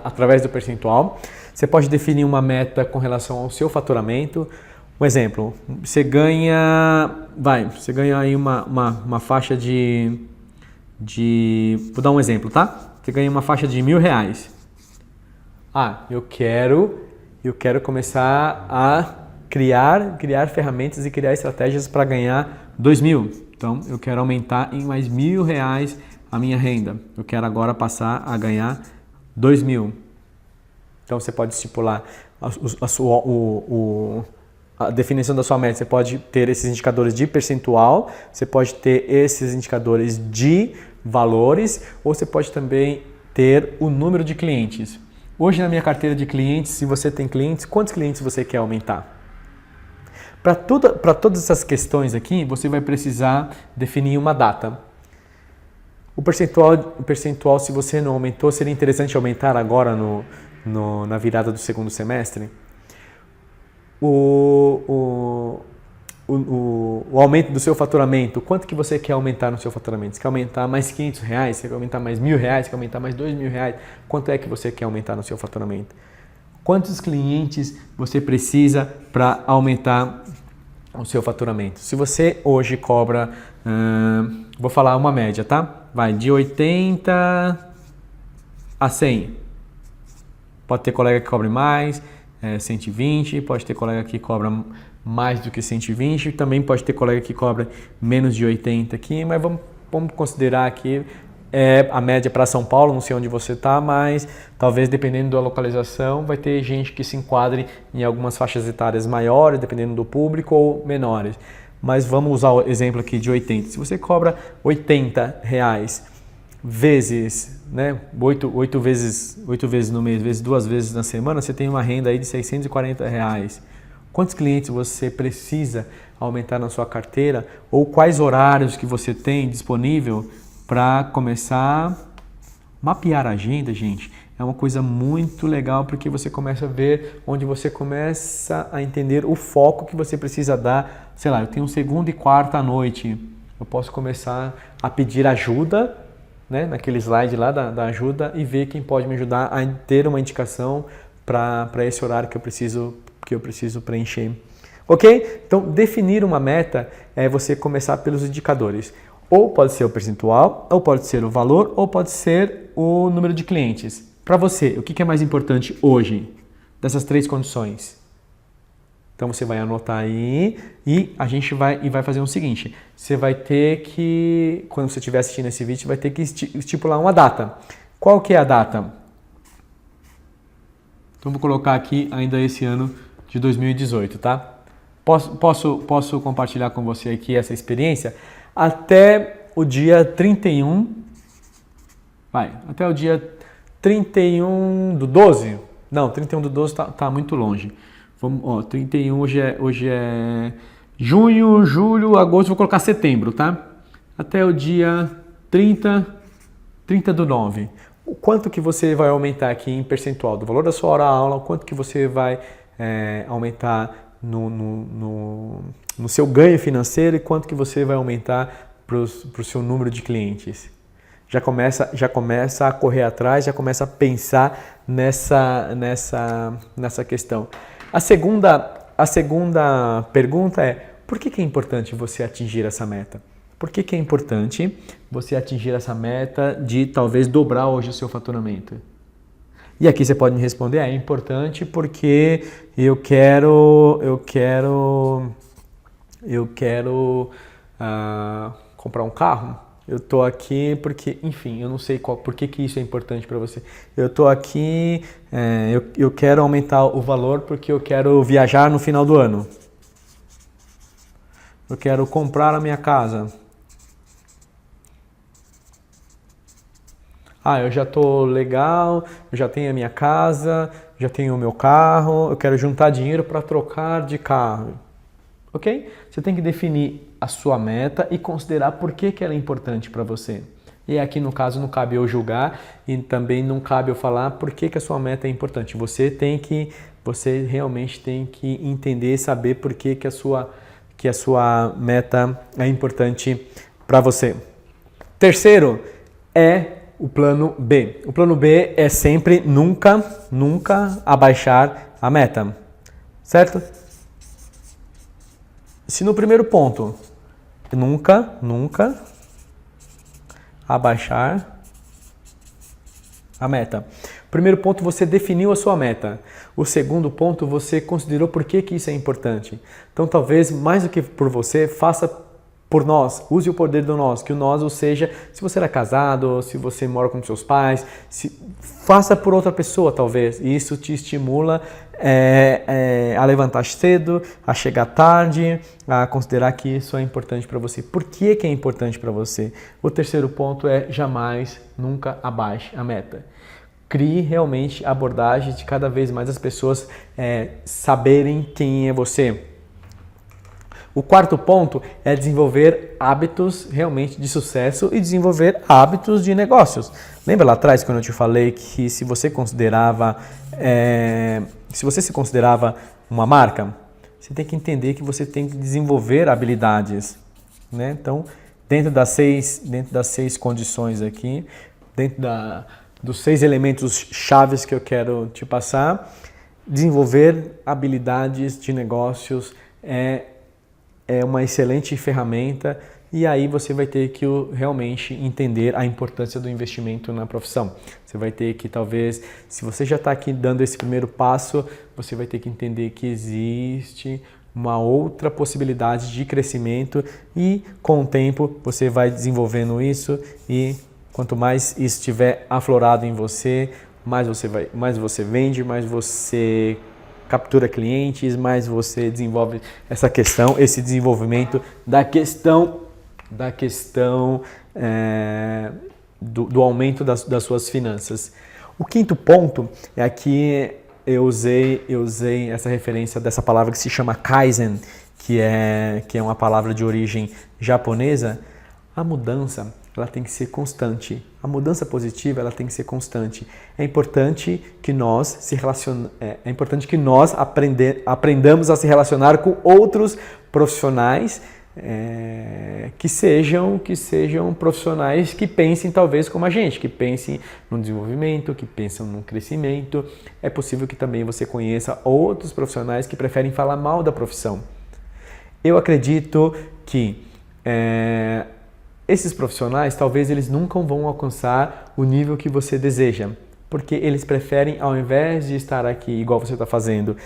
através do percentual. Você pode definir uma meta com relação ao seu faturamento. Um exemplo, você ganha aí uma faixa vou dar um exemplo, tá? Você ganha uma faixa de R$1.000. Eu quero começar a criar ferramentas e criar estratégias para ganhar R$2.000. Então, eu quero aumentar em mais R$1.000 a minha renda. Eu quero agora passar a ganhar R$2.000. Então, você pode estipular a definição da sua meta. Você pode ter esses indicadores de percentual, você pode ter esses indicadores de valores, ou você pode também ter o número de clientes. Hoje na minha carteira de clientes, se você tem clientes, quantos clientes você quer aumentar? Para todas essas questões aqui, você vai precisar definir uma data. O percentual, se você não aumentou, seria interessante aumentar agora na virada do segundo semestre. O aumento do seu faturamento, quanto que você quer aumentar no seu faturamento? Você quer aumentar mais R$500? Você quer aumentar mais R$1.000? Você quer aumentar mais R$2.000? Quanto é que você quer aumentar no seu faturamento? Quantos clientes você precisa para aumentar o seu faturamento? Se você hoje cobra, vou falar uma média, tá? Vai de 80 a 100. Pode ter colega que cobre mais, 120, pode ter colega que cobra mais do que 120, também pode ter colega que cobra menos de 80 aqui, mas vamos considerar aqui a média para São Paulo, não sei onde você está, mas talvez dependendo da localização vai ter gente que se enquadre em algumas faixas etárias maiores, dependendo do público, ou menores. Mas vamos usar o exemplo aqui de 80. Se você cobra R$80 vezes, 8 vezes no mês, vezes 2 vezes na semana, você tem uma renda aí de R$640. quantos clientes você precisa aumentar na sua carteira ou quais horários que você tem disponível para começar a mapear a agenda, gente. É uma coisa muito legal porque você começa a ver onde você começa a entender o foco que você precisa dar. Sei lá, eu tenho segunda e quarta à noite, eu posso começar a pedir ajuda, né, naquele slide lá da ajuda e ver quem pode me ajudar a ter uma indicação para esse horário que eu preciso preencher. Ok? Então, definir uma meta é você começar pelos indicadores. Ou pode ser o percentual, ou pode ser o valor, ou pode ser o número de clientes. Para você, o que é mais importante hoje dessas 3 condições? Então, você vai anotar aí e a gente vai fazer o seguinte. Você vai ter que, quando você estiver assistindo esse vídeo, vai ter que estipular uma data. Qual que é a data? Então, vou colocar aqui ainda esse ano de 2018, tá? Posso compartilhar com você aqui essa experiência? Até o dia 31, até o dia 31 do 12? Não, 31 do 12 tá muito longe. Vamos, ó, 31 hoje é junho, julho, agosto, vou colocar setembro, tá? Até o dia 30 do 9. O quanto que você vai aumentar aqui em percentual do valor da sua hora-aula, o quanto que você vai aumentar no seu ganho financeiro e quanto que você vai aumentar para o seu número de clientes. Já começa a correr atrás, já começa a pensar nessa questão. A segunda pergunta é, por que é importante você atingir essa meta? Por que é importante você atingir essa meta de talvez dobrar hoje o seu faturamento? E aqui você pode me responder, é importante porque eu quero comprar um carro. Eu estou aqui porque, enfim, eu não sei por que isso é importante para você. Eu estou aqui, eu quero aumentar o valor porque eu quero viajar no final do ano. Eu quero comprar a minha casa. Eu já estou legal, eu já tenho a minha casa, já tenho o meu carro, eu quero juntar dinheiro para trocar de carro. Ok? Você tem que definir a sua meta e considerar por que ela é importante para você. E aqui no caso não cabe eu julgar e também não cabe eu falar por que a sua meta é importante. Você realmente tem que entender e saber por que a sua meta é importante para você. Terceiro é o plano B. O plano B é sempre nunca abaixar a meta, certo? Se no primeiro ponto, nunca abaixar a meta. Primeiro ponto, você definiu a sua meta. O segundo ponto, você considerou por que isso é importante. Então, talvez, mais do que por você, faça por nós, use o poder do nós, que o nós, ou seja, se você é casado, se você mora com seus pais, faça por outra pessoa talvez, e isso te estimula a levantar cedo, a chegar tarde, a considerar que isso é importante para você. Por que é importante para você? O terceiro ponto é nunca abaixe a meta. Crie realmente abordagens de cada vez mais as pessoas saberem quem é você. O quarto ponto é desenvolver hábitos realmente de sucesso e desenvolver hábitos de negócios. Lembra lá atrás quando eu te falei que se você se considerava uma marca, você tem que entender que você tem que desenvolver habilidades, né? Então, dentro das seis condições aqui, dentro dos 6 elementos chaves que eu quero te passar, desenvolver habilidades de negócios é uma excelente ferramenta e aí você vai ter que realmente entender a importância do investimento na profissão. Você vai ter que talvez, se você já está aqui dando esse primeiro passo, você vai ter que entender que existe uma outra possibilidade de crescimento e com o tempo você vai desenvolvendo isso e quanto mais isso estiver aflorado em você, mais você vende, mais você captura clientes, mais você desenvolve esse desenvolvimento da questão do aumento das suas finanças. O quinto ponto é aqui eu usei essa referência dessa palavra que se chama Kaizen, que é uma palavra de origem japonesa. A mudança, ela tem que ser constante. A mudança positiva, ela tem que ser constante. É importante que nós aprendamos a se relacionar com outros profissionais que sejam profissionais que pensem talvez como a gente, que pensem no desenvolvimento, que pensam no crescimento. É possível que também você conheça outros profissionais que preferem falar mal da profissão. Eu acredito que esses profissionais, talvez eles nunca vão alcançar o nível que você deseja, porque eles preferem, ao invés de estar aqui, igual você está fazendo,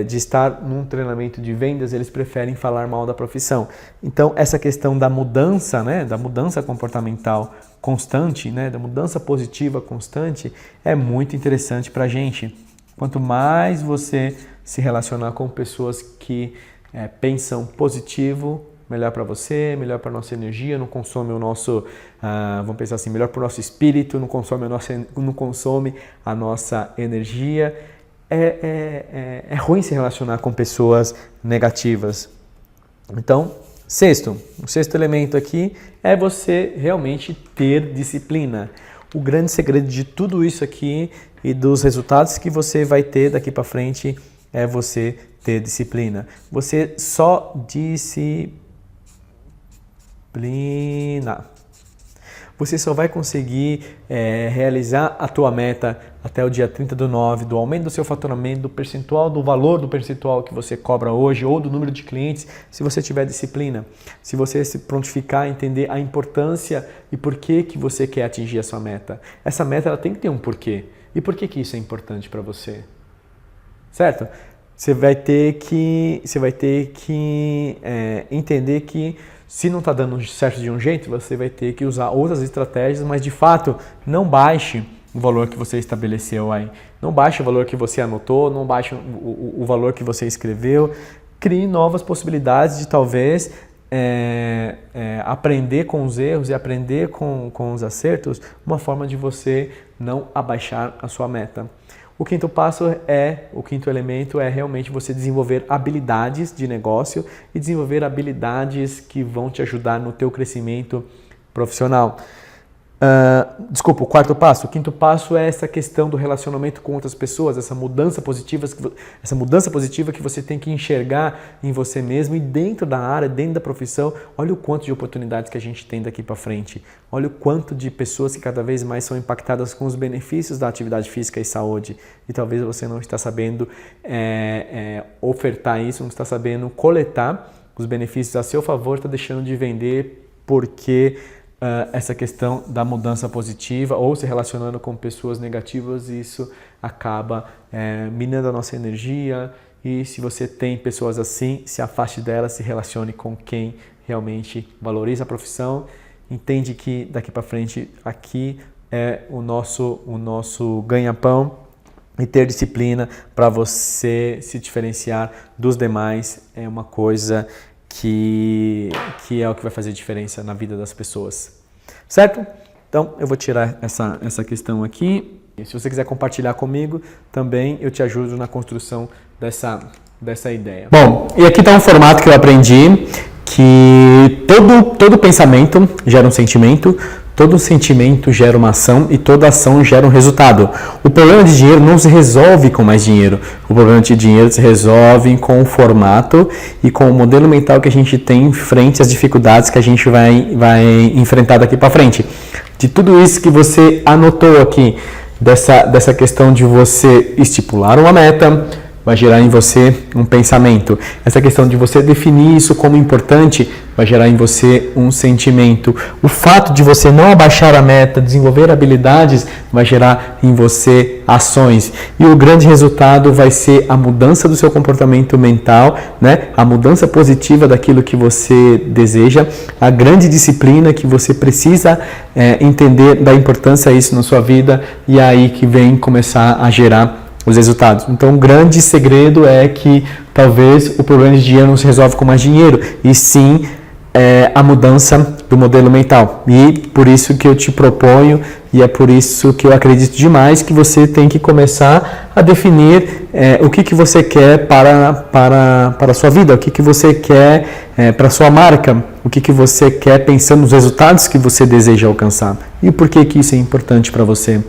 de estar num treinamento de vendas, eles preferem falar mal da profissão. Então, essa questão da mudança, né, da mudança comportamental constante, né, da mudança positiva constante, é muito interessante para a gente. Quanto mais você se relacionar com pessoas que pensam positivo, melhor para você, melhor para a nossa energia, não consome o nosso, vamos pensar assim, melhor para o nosso espírito, não consome a nossa energia. É ruim se relacionar com pessoas negativas. Então, o sexto elemento aqui é você realmente ter disciplina. O grande segredo de tudo isso aqui e dos resultados que você vai ter daqui para frente é você ter disciplina. Você só Você só vai conseguir realizar a tua meta até o dia 30/9, do aumento do seu faturamento, do percentual, do valor do percentual que você cobra hoje ou do número de clientes, se você tiver disciplina. Se você se prontificar a entender a importância e por que você quer atingir a sua meta. Essa meta ela tem que ter um porquê. E por que isso é importante para você? Certo? Você vai ter que entender que se não está dando certo de um jeito, você vai ter que usar outras estratégias, mas de fato não baixe o valor que você estabeleceu aí. Não baixe o valor que você anotou, não baixe o valor que você escreveu. Crie novas possibilidades de talvez aprender com os erros e aprender com os acertos, uma forma de você não abaixar a sua meta. O quinto elemento é realmente você desenvolver habilidades de negócio e desenvolver habilidades que vão te ajudar no teu crescimento profissional. O quarto passo. O quinto passo é essa questão do relacionamento com outras pessoas, essa mudança positiva que você tem que enxergar em você mesmo e dentro da área, dentro da profissão. Olha o quanto de oportunidades que a gente tem daqui para frente. Olha o quanto de pessoas que cada vez mais são impactadas com os benefícios da atividade física e saúde. E talvez você não está sabendo ofertar isso, não está sabendo coletar os benefícios a seu favor, está deixando de vender porque essa questão da mudança positiva ou se relacionando com pessoas negativas, isso acaba minando a nossa energia. E se você tem pessoas assim, se afaste delas, se relacione com quem realmente valoriza a profissão. Entende que daqui para frente aqui é o nosso ganha-pão, e ter disciplina para você se diferenciar dos demais é uma coisa que é o que vai fazer diferença na vida das pessoas. Certo? Então, eu vou tirar essa questão aqui. E se você quiser compartilhar comigo, também eu te ajudo na construção dessa ideia. Bom, e aqui está um formato que eu aprendi, que todo pensamento gera um sentimento, todo sentimento gera uma ação e toda ação gera um resultado. O problema de dinheiro não se resolve com mais dinheiro. O problema de dinheiro se resolve com o formato e com o modelo mental que a gente tem frente às dificuldades que a gente vai enfrentar daqui para frente. De tudo isso que você anotou aqui, dessa questão de você estipular uma meta, vai gerar em você um pensamento. Essa questão de você definir isso como importante vai gerar em você um sentimento. O fato de você não abaixar a meta, desenvolver habilidades, vai gerar em você ações. E o grande resultado vai ser a mudança do seu comportamento mental, né? A mudança positiva daquilo que você deseja, a grande disciplina que você precisa entender da importância disso na sua vida, e é aí que vem começar a gerar os resultados. Então, o grande segredo é que talvez o problema de dinheiro não se resolve com mais dinheiro, e sim a mudança do modelo mental. E por isso que eu te proponho, e é por isso que eu acredito demais que você tem que começar a definir o que você quer para a sua vida, o que você quer para a sua marca, o que você quer pensando nos resultados que você deseja alcançar e por que isso é importante para você.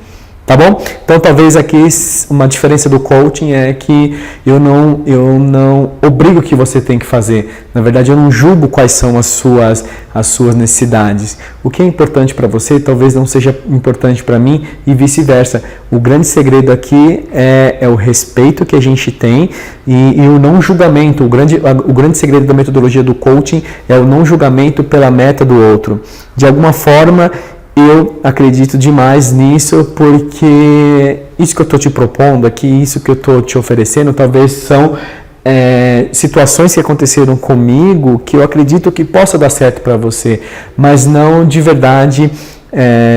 Tá bom? Então talvez aqui uma diferença do coaching é que eu não obrigo o que você tem que fazer. Na verdade, eu não julgo quais são as suas necessidades. O que é importante para você talvez não seja importante para mim e vice-versa. O grande segredo aqui é o respeito que a gente tem e o não julgamento. O grande segredo da metodologia do coaching é o não julgamento pela meta do outro. De alguma forma, eu acredito demais nisso porque isso que eu estou te propondo aqui, isso que eu estou te oferecendo, talvez são situações que aconteceram comigo que eu acredito que possa dar certo para você, mas não de verdade,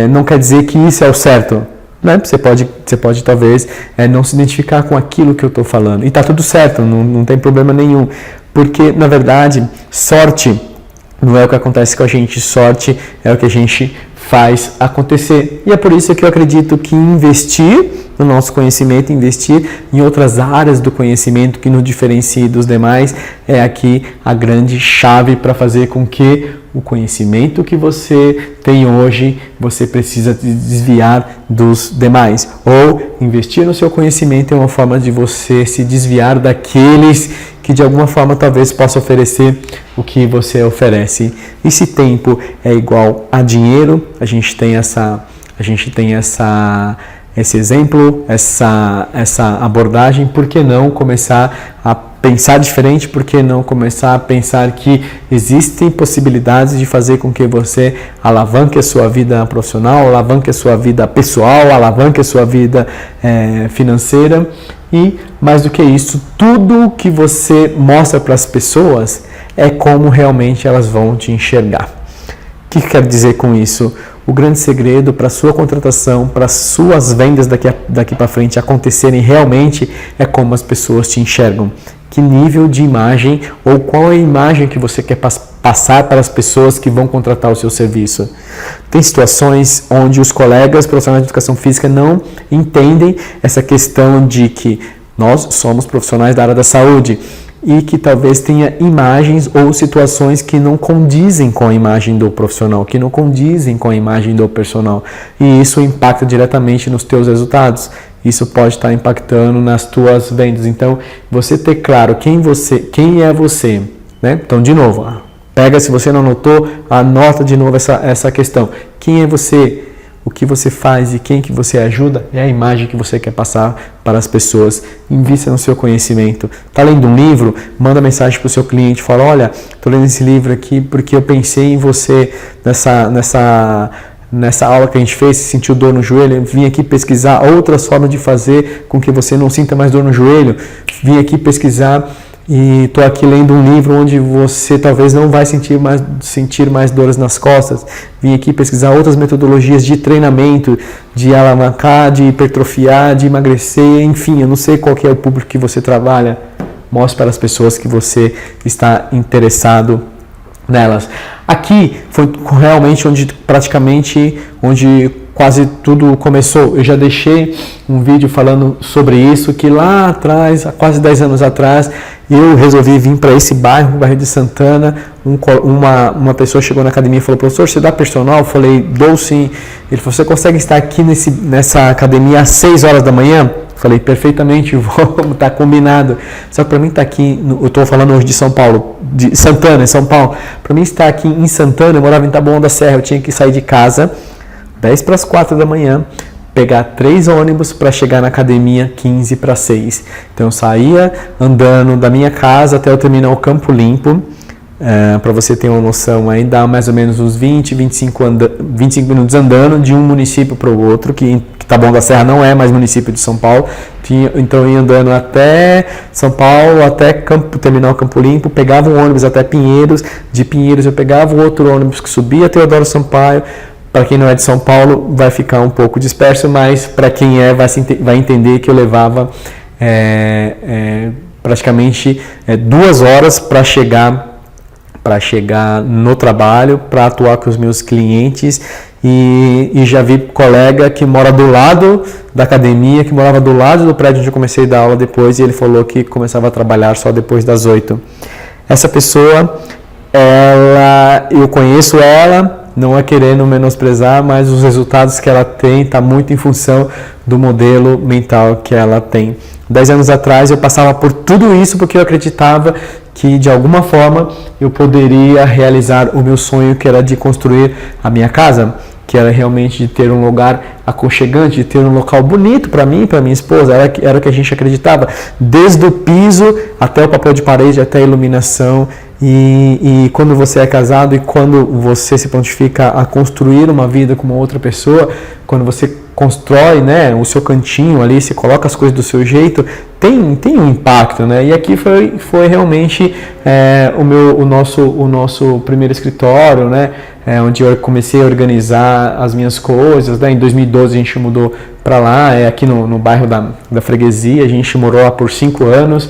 não quer dizer que isso é o certo. Né? Você pode talvez não se identificar com aquilo que eu estou falando e está tudo certo, não tem problema nenhum, porque na verdade sorte não é o que acontece com a gente, sorte é o que a gente faz acontecer. E é por isso que eu acredito que investir no nosso conhecimento, investir em outras áreas do conhecimento que nos diferencie dos demais, é aqui a grande chave para fazer com que o conhecimento que você tem hoje, você precisa desviar dos demais. Ou investir no seu conhecimento é uma forma de você se desviar daqueles que de alguma forma talvez possa oferecer o que você oferece. E se tempo é igual a dinheiro, a gente tem esse exemplo, essa abordagem, por que não começar a pensar diferente? Por que não começar a pensar que existem possibilidades de fazer com que você alavanque a sua vida profissional, alavanque a sua vida pessoal, alavanque a sua vida financeira e, mais do que isso, tudo que você mostra para as pessoas é como realmente elas vão te enxergar. O que quero dizer com isso? O grande segredo para a sua contratação, para as suas vendas daqui para frente acontecerem realmente é como as pessoas te enxergam. Que nível de imagem ou qual é a imagem que você quer passar para as pessoas que vão contratar o seu serviço. Tem situações onde os colegas profissionais de educação física não entendem essa questão de que nós somos profissionais da área da saúde e que talvez tenha imagens ou situações que não condizem com a imagem do profissional, que não condizem com a imagem do personal. E isso impacta diretamente nos teus resultados. Isso pode estar impactando nas tuas vendas. Então, você ter claro quem é você, né? Então, de novo, pega, se você não anotou, anota de novo essa questão. Quem é você? O que você faz e quem que você ajuda é a imagem que você quer passar para as pessoas. Invista no seu conhecimento. Está lendo um livro? Manda mensagem para o seu cliente. Fala, olha, estou lendo esse livro aqui porque eu pensei em você nessa aula que a gente fez, sentiu dor no joelho, vim aqui pesquisar outras formas de fazer com que você não sinta mais dor no joelho. Vim aqui pesquisar e estou aqui lendo um livro onde você talvez não vai sentir mais dores nas costas. Vim aqui pesquisar outras metodologias de treinamento, de alavancar, de hipertrofiar, de emagrecer, enfim, eu não sei qual que é o público que você trabalha. Mostre para as pessoas que você está interessado nelas. Aqui foi realmente onde quase tudo começou. Eu já deixei um vídeo falando sobre isso, que lá atrás, há quase 10 anos atrás, eu resolvi vir para esse bairro, o bairro de Santana. Uma pessoa chegou na academia e falou, professor, você dá personal? Eu falei, dou sim. Ele falou, você consegue estar aqui nessa academia às 6 horas da manhã? Eu falei, perfeitamente, vamos, tá combinado. Só que para mim estar aqui, eu estou falando hoje de São Paulo, de Santana, em São Paulo. Para mim estar aqui em Santana, eu morava em Taboão da Serra, eu tinha que sair de casa 10 para as 4 da manhã, pegar 3 ônibus para chegar na academia 15 para 6. Então eu saía andando da minha casa até o terminal Campo Limpo. Para você ter uma noção, aí dá mais ou menos uns 25 minutos andando de um município para o outro, que Taboão da Serra não é mais município de São Paulo. Então eu ia andando até São Paulo, até terminal Campo Limpo, pegava um ônibus até Pinheiros, de Pinheiros eu pegava o outro ônibus que subia até Teodoro Sampaio. Para quem não é de São Paulo vai ficar um pouco disperso, mas para quem vai entender que eu levava praticamente 2 horas para chegar para chegar no trabalho, para atuar com os meus clientes, e já vi colega que mora do lado da academia, que morava do lado do prédio onde eu comecei a dar aula depois, e ele falou que começava a trabalhar só depois das 8. Essa pessoa, eu conheço ela, não é querendo menosprezar, mas os resultados que ela tem está muito em função do modelo mental que ela tem. 10 anos atrás eu passava por tudo isso porque eu acreditava que de alguma forma eu poderia realizar o meu sonho, que era de construir a minha casa, que era realmente de ter um lugar aconchegante, de ter um local bonito para mim e para minha esposa. Era o que a gente acreditava, desde o piso até o papel de parede, até a iluminação. E quando você é casado e quando você se prontifica a construir uma vida com uma outra pessoa, quando você constrói, né, o seu cantinho ali, você coloca as coisas do seu jeito, tem um impacto, né? E aqui foi realmente o nosso primeiro escritório, né? Onde eu comecei a organizar as minhas coisas, né? Em 2012 a gente mudou para lá, aqui no bairro da Freguesia, a gente morou lá por 5 anos.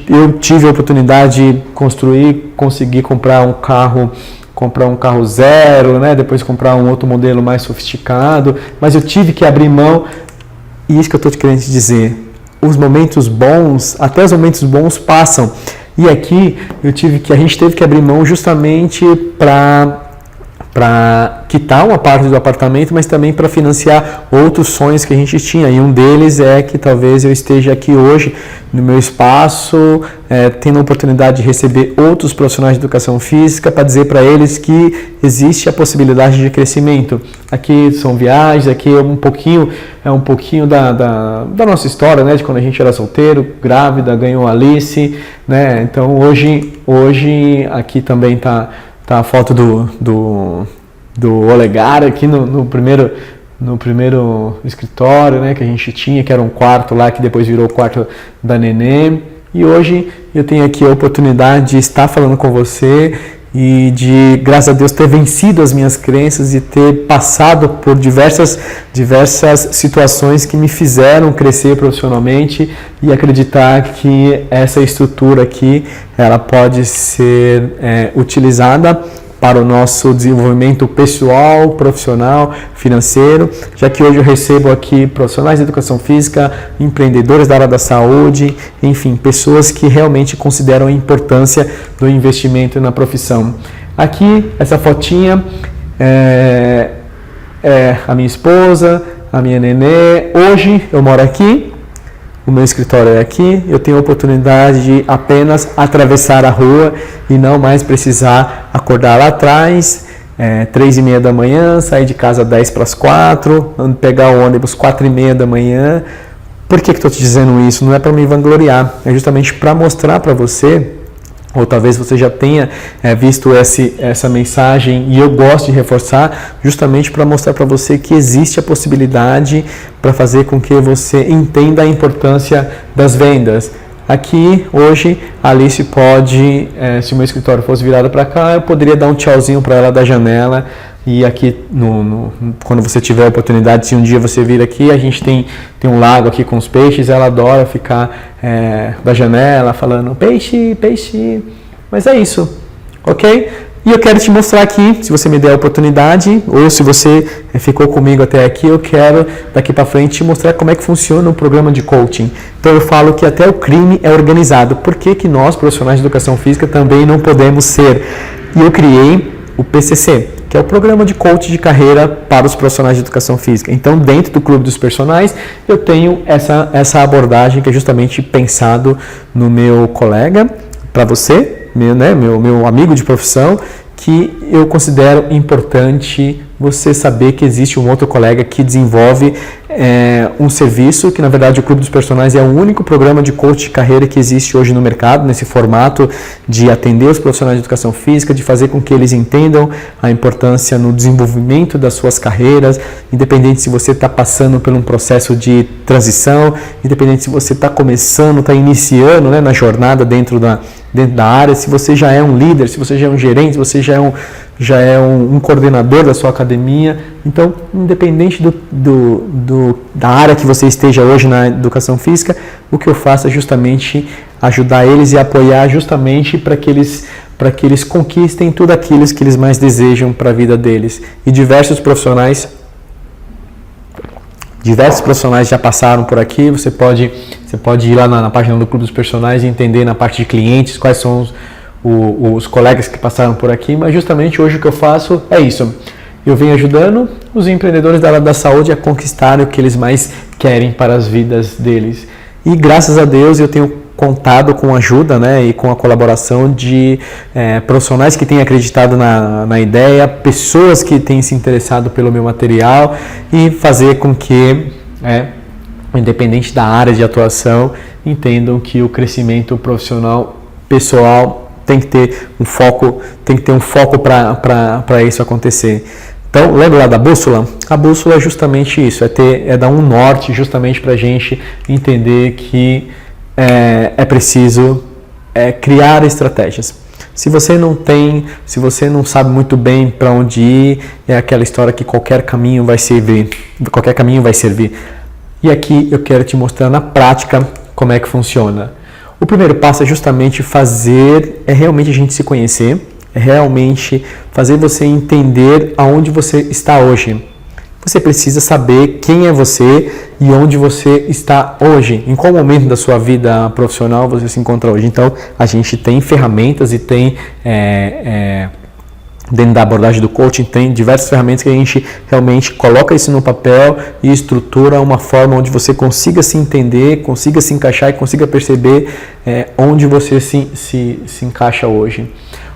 Eu tive a oportunidade de construir, conseguir comprar um carro zero, né? Depois comprar um outro modelo mais sofisticado, mas eu tive que abrir mão, e isso que eu estou te querendo te dizer, os momentos bons, até os momentos bons passam, e aqui a gente teve que abrir mão justamente para quitar uma parte do apartamento, mas também para financiar outros sonhos que a gente tinha. E um deles é que talvez eu esteja aqui hoje no meu espaço, tendo a oportunidade de receber outros profissionais de educação física para dizer para eles que existe a possibilidade de crescimento. Aqui são viagens, aqui é um pouquinho da nossa história, né? De quando a gente era solteiro, grávida, ganhou a Alice, né? Então hoje aqui também tá a foto do Olegar aqui no primeiro escritório, né, que a gente tinha, que era um quarto lá, que depois virou o quarto da Nenê. E hoje eu tenho aqui a oportunidade de estar falando com você e de, graças a Deus, ter vencido as minhas crenças e ter passado por diversas situações que me fizeram crescer profissionalmente e acreditar que essa estrutura aqui, ela pode ser utilizada para o nosso desenvolvimento pessoal, profissional, financeiro, já que hoje eu recebo aqui profissionais de educação física, empreendedores da área da saúde, enfim, pessoas que realmente consideram a importância do investimento na profissão. Aqui, essa fotinha é a minha esposa, a minha Nenê. Hoje eu moro aqui, o meu escritório é aqui, eu tenho a oportunidade de apenas atravessar a rua e não mais precisar acordar lá atrás, 3h30 da manhã, sair de casa 3:50, pegar o ônibus 4h30 da manhã. Por que estou te dizendo isso? Não é para me vangloriar, é justamente para mostrar para você, ou talvez você já tenha visto essa mensagem, e eu gosto de reforçar justamente para mostrar para você que existe a possibilidade para fazer com que você entenda a importância das vendas. Aqui, hoje, a Alice pode, se o meu escritório fosse virado para cá, eu poderia dar um tchauzinho para ela da janela. E aqui, quando você tiver a oportunidade, se um dia você vir aqui, a gente tem um lago aqui com os peixes, ela adora ficar da janela falando peixe, peixe, mas é isso, ok? E eu quero te mostrar aqui, se você me der a oportunidade, ou se você ficou comigo até aqui, eu quero daqui para frente te mostrar como é que funciona o programa de coaching. Então eu falo que até o crime é organizado. Por que nós, profissionais de educação física, também não podemos ser? E eu criei o PCC, que é o Programa de Coaching de Carreira para os Profissionais de Educação Física. Então, dentro do Clube dos Personagens, eu tenho essa abordagem que é justamente pensado no meu colega, para você, meu amigo de profissão, que eu considero importante você saber que existe um outro colega que desenvolve um serviço, que na verdade o Clube dos Personagens é o único programa de coach de carreira que existe hoje no mercado, nesse formato de atender os profissionais de educação física, de fazer com que eles entendam a importância no desenvolvimento das suas carreiras, independente se você está passando por um processo de transição, independente se você está começando, está iniciando, né, na jornada dentro da área, se você já é um líder, se você já é um gerente, se você já é um coordenador da sua academia. Então, independente da área que você esteja hoje na educação física, o que eu faço é justamente ajudar eles e apoiar justamente para que eles para que eles conquistem tudo aquilo que eles mais desejam para a vida deles. E diversos profissionais já passaram por aqui. Você pode ir lá na página do Clube dos Personagens e entender na parte de clientes quais são os colegas que passaram por aqui, mas justamente hoje o que eu faço é isso. Eu venho ajudando os empreendedores da área da saúde a conquistarem o que eles mais querem para as vidas deles. E graças a Deus eu tenho contado com a ajuda, né, e com a colaboração de profissionais que têm acreditado na ideia, pessoas que têm se interessado pelo meu material e fazer com que, independente da área de atuação, entendam que o crescimento profissional pessoal tem que ter um foco para isso acontecer. Então, lembra lá da bússola? A bússola é justamente isso, é dar um norte justamente para a gente entender que é preciso criar estratégias. Se você não sabe muito bem para onde ir, é aquela história que qualquer caminho vai servir. E aqui eu quero te mostrar na prática como é que funciona. O primeiro passo é justamente realmente a gente se conhecer, é realmente fazer você entender aonde você está hoje. Você precisa saber quem é você e onde você está hoje, em qual momento da sua vida profissional você se encontra hoje. Então, a gente tem ferramentas e tem, dentro da abordagem do coaching, tem diversas ferramentas que a gente realmente coloca isso no papel e estrutura uma forma onde você consiga se entender, consiga se encaixar e consiga perceber onde você se encaixa hoje.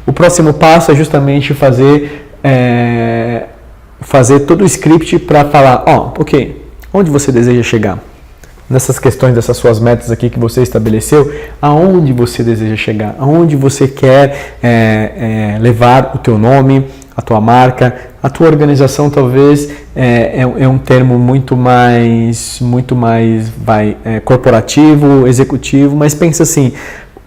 O próximo passo é justamente fazer todo o script para falar, onde você deseja chegar? Nessas questões, dessas suas metas aqui que você estabeleceu, aonde você deseja chegar? Aonde você quer levar o teu nome, a tua marca, a tua organização talvez é um termo muito mais corporativo, executivo, mas pensa assim,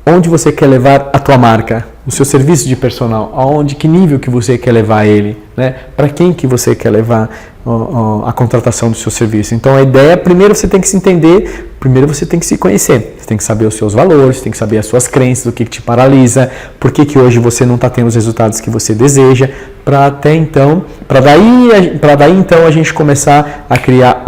onde você quer levar a tua marca, o seu serviço de personal, que nível que você quer levar ele, né? Para quem que você quer levar a contratação do seu serviço. Então a ideia, primeiro você tem que se entender, primeiro você tem que se conhecer, você tem que saber os seus valores, tem que saber as suas crenças, o que te paralisa, por que hoje você não está tendo os resultados que você deseja, para daí então a gente começar a criar,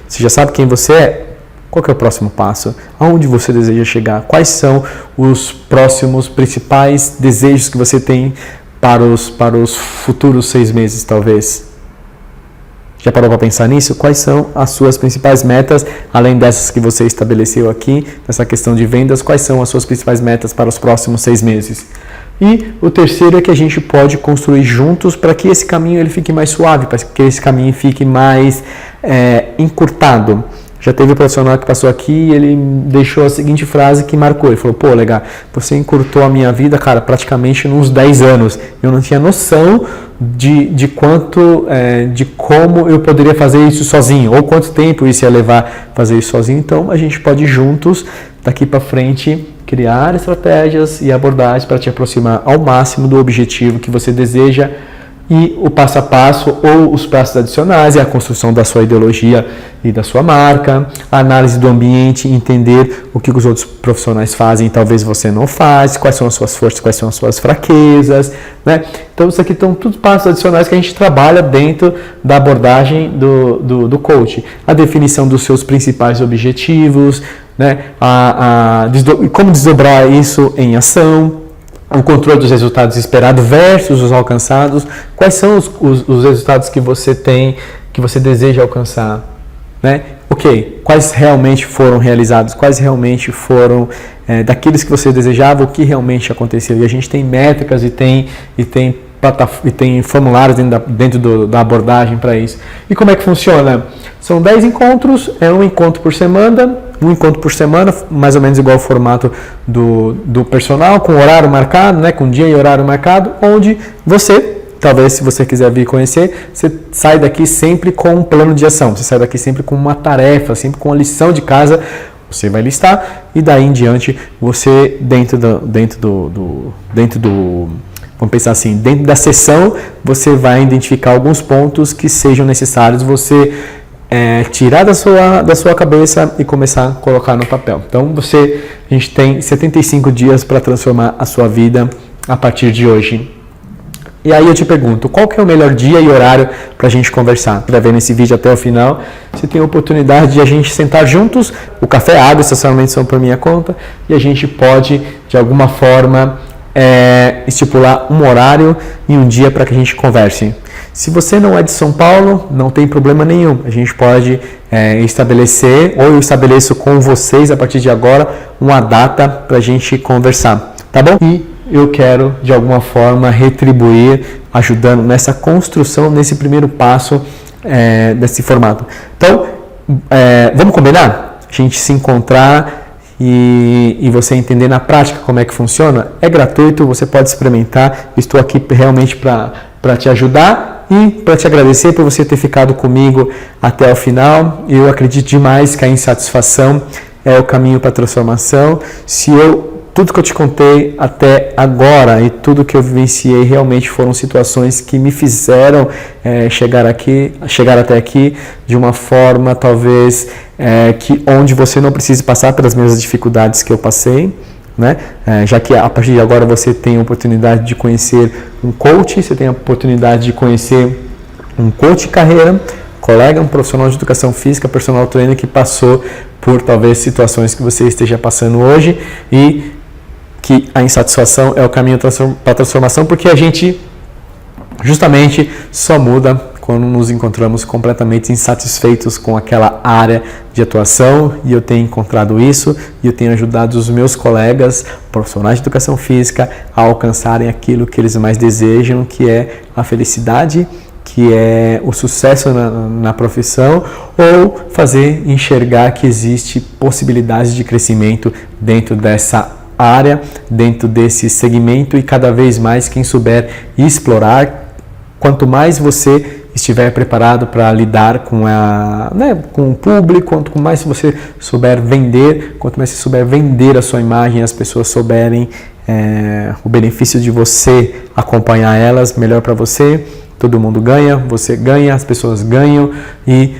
você já sabe quem você é? Qual que é o próximo passo? Aonde você deseja chegar? Quais são os próximos principais desejos que você tem para os futuros 6 meses, talvez? Já parou para pensar nisso? Quais são as suas principais metas, além dessas que você estabeleceu aqui, nessa questão de vendas, quais são as suas principais metas para os próximos 6 meses? E o terceiro é que a gente pode construir juntos para que esse caminho ele fique mais suave, para que esse caminho fique mais encurtado. Já teve um profissional que passou aqui e ele deixou a seguinte frase que marcou. Ele falou, legal, você encurtou a minha vida, cara, praticamente uns 10 anos. Eu não tinha noção de como eu poderia fazer isso sozinho, ou quanto tempo isso ia levar a fazer isso sozinho. Então, a gente pode juntos, daqui para frente, criar estratégias e abordagens para te aproximar ao máximo do objetivo que você deseja. E o passo a passo ou os passos adicionais é a construção da sua ideologia e da sua marca, a análise do ambiente, entender o que os outros profissionais fazem e talvez você não faz, quais são as suas forças, quais são as suas fraquezas, né? Então isso aqui estão tudo passos adicionais que a gente trabalha dentro da abordagem do coach. A definição dos seus principais objetivos, né? Como desdobrar isso em ação, o controle dos resultados esperados versus os alcançados, quais são os resultados que você tem, que você deseja alcançar, né? Quais realmente foram realizados, quais realmente foram daqueles que você desejava, o que realmente aconteceu. E a gente tem métricas e tem formulários dentro da abordagem para isso. E como é que funciona? São 10 encontros, um encontro por semana, mais ou menos igual ao formato do personal, com horário marcado, né, com dia e horário marcado, onde você, talvez se você quiser vir conhecer, você sai daqui sempre com um plano de ação, você sai daqui sempre com uma tarefa, sempre com uma lição de casa, você vai listar e daí em diante você, dentro do vamos pensar assim, dentro da sessão você vai identificar alguns pontos que sejam necessários você tirar da sua cabeça e começar a colocar no papel. Então a gente tem 75 dias para transformar a sua vida a partir de hoje. E aí eu te pergunto, qual que é o melhor dia e horário para a gente conversar? Você vai ver nesse vídeo até o final, você tem a oportunidade de a gente sentar juntos, o café, a água, estacionamento são por minha conta, e a gente pode, de alguma forma, estipular um horário e um dia para que a gente converse. Se você não é de São Paulo, não tem problema nenhum. A gente pode estabelecer, ou eu estabeleço com vocês a partir de agora, uma data para a gente conversar, tá bom? E eu quero, de alguma forma, retribuir, ajudando nessa construção, nesse primeiro passo desse formato. Então, vamos combinar? A gente se encontrar e você entender na prática como é que funciona. É gratuito, você pode experimentar. Estou aqui realmente para te ajudar e para te agradecer por você ter ficado comigo até o final. Eu acredito demais que a insatisfação é o caminho para a transformação. Tudo que eu te contei até agora e tudo que eu vivenciei realmente foram situações que me fizeram chegar até aqui de uma forma talvez onde você não precise passar pelas mesmas dificuldades que eu passei, né? Já que a partir de agora você tem a oportunidade de conhecer um coach, você tem a oportunidade de conhecer um coach de carreira, colega, um profissional de educação física, personal trainer que passou por talvez situações que você esteja passando hoje e que a insatisfação é o caminho para a transformação, porque a gente justamente só muda quando nos encontramos completamente insatisfeitos com aquela área de atuação, e eu tenho encontrado isso, e eu tenho ajudado os meus colegas, profissionais de educação física, a alcançarem aquilo que eles mais desejam, que é a felicidade, que é o sucesso na profissão, ou fazer enxergar que existe possibilidades de crescimento dentro dessa área, dentro desse segmento, e cada vez mais quem souber explorar, quanto mais você estiver preparado para lidar com o público, quanto mais você souber vender, quanto mais você souber vender a sua imagem, as pessoas souberem o benefício de você acompanhar elas, melhor para você, todo mundo ganha, você ganha, as pessoas ganham, e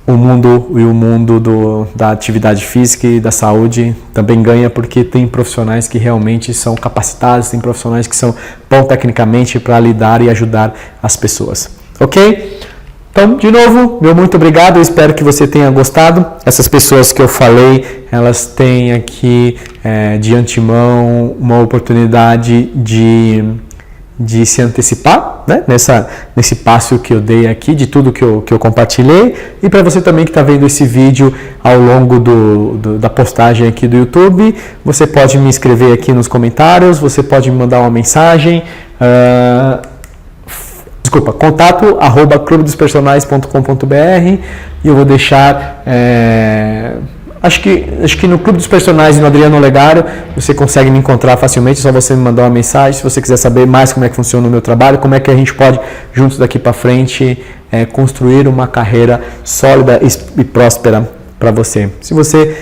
o mundo da atividade física e da saúde também ganha, porque tem profissionais que realmente são capacitados, tem profissionais que são bons tecnicamente para lidar e ajudar as pessoas. Ok? Então, de novo, meu muito obrigado, eu espero que você tenha gostado. Essas pessoas que eu falei, elas têm aqui de antemão uma oportunidade de se antecipar, né, nesse passo que eu dei aqui, de tudo que eu compartilhei. E para você também que está vendo esse vídeo ao longo da postagem aqui do YouTube, você pode me escrever aqui nos comentários, você pode me mandar uma mensagem, contato@clubedospersonais.com.br, e eu vou deixar... Acho que no Clube dos Personagens e no Adriano Olegário você consegue me encontrar facilmente, é só você me mandar uma mensagem. Se você quiser saber mais como é que funciona o meu trabalho, como é que a gente pode, juntos daqui para frente, construir uma carreira sólida e próspera para você. Se você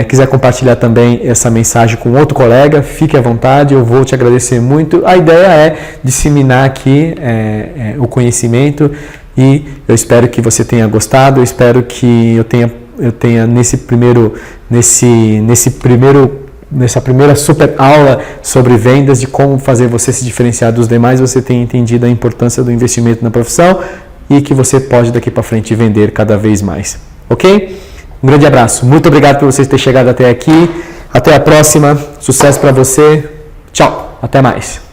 quiser compartilhar também essa mensagem com outro colega, fique à vontade, eu vou te agradecer muito. A ideia é disseminar aqui o conhecimento, e eu espero que você tenha gostado, eu espero que eu tenha nessa primeira super aula sobre vendas, de como fazer você se diferenciar dos demais, você tenha entendido a importância do investimento na profissão e que você pode daqui para frente vender cada vez mais. Ok? Um grande abraço. Muito obrigado por você ter chegado até aqui. Até a próxima. Sucesso para você. Tchau. Até mais.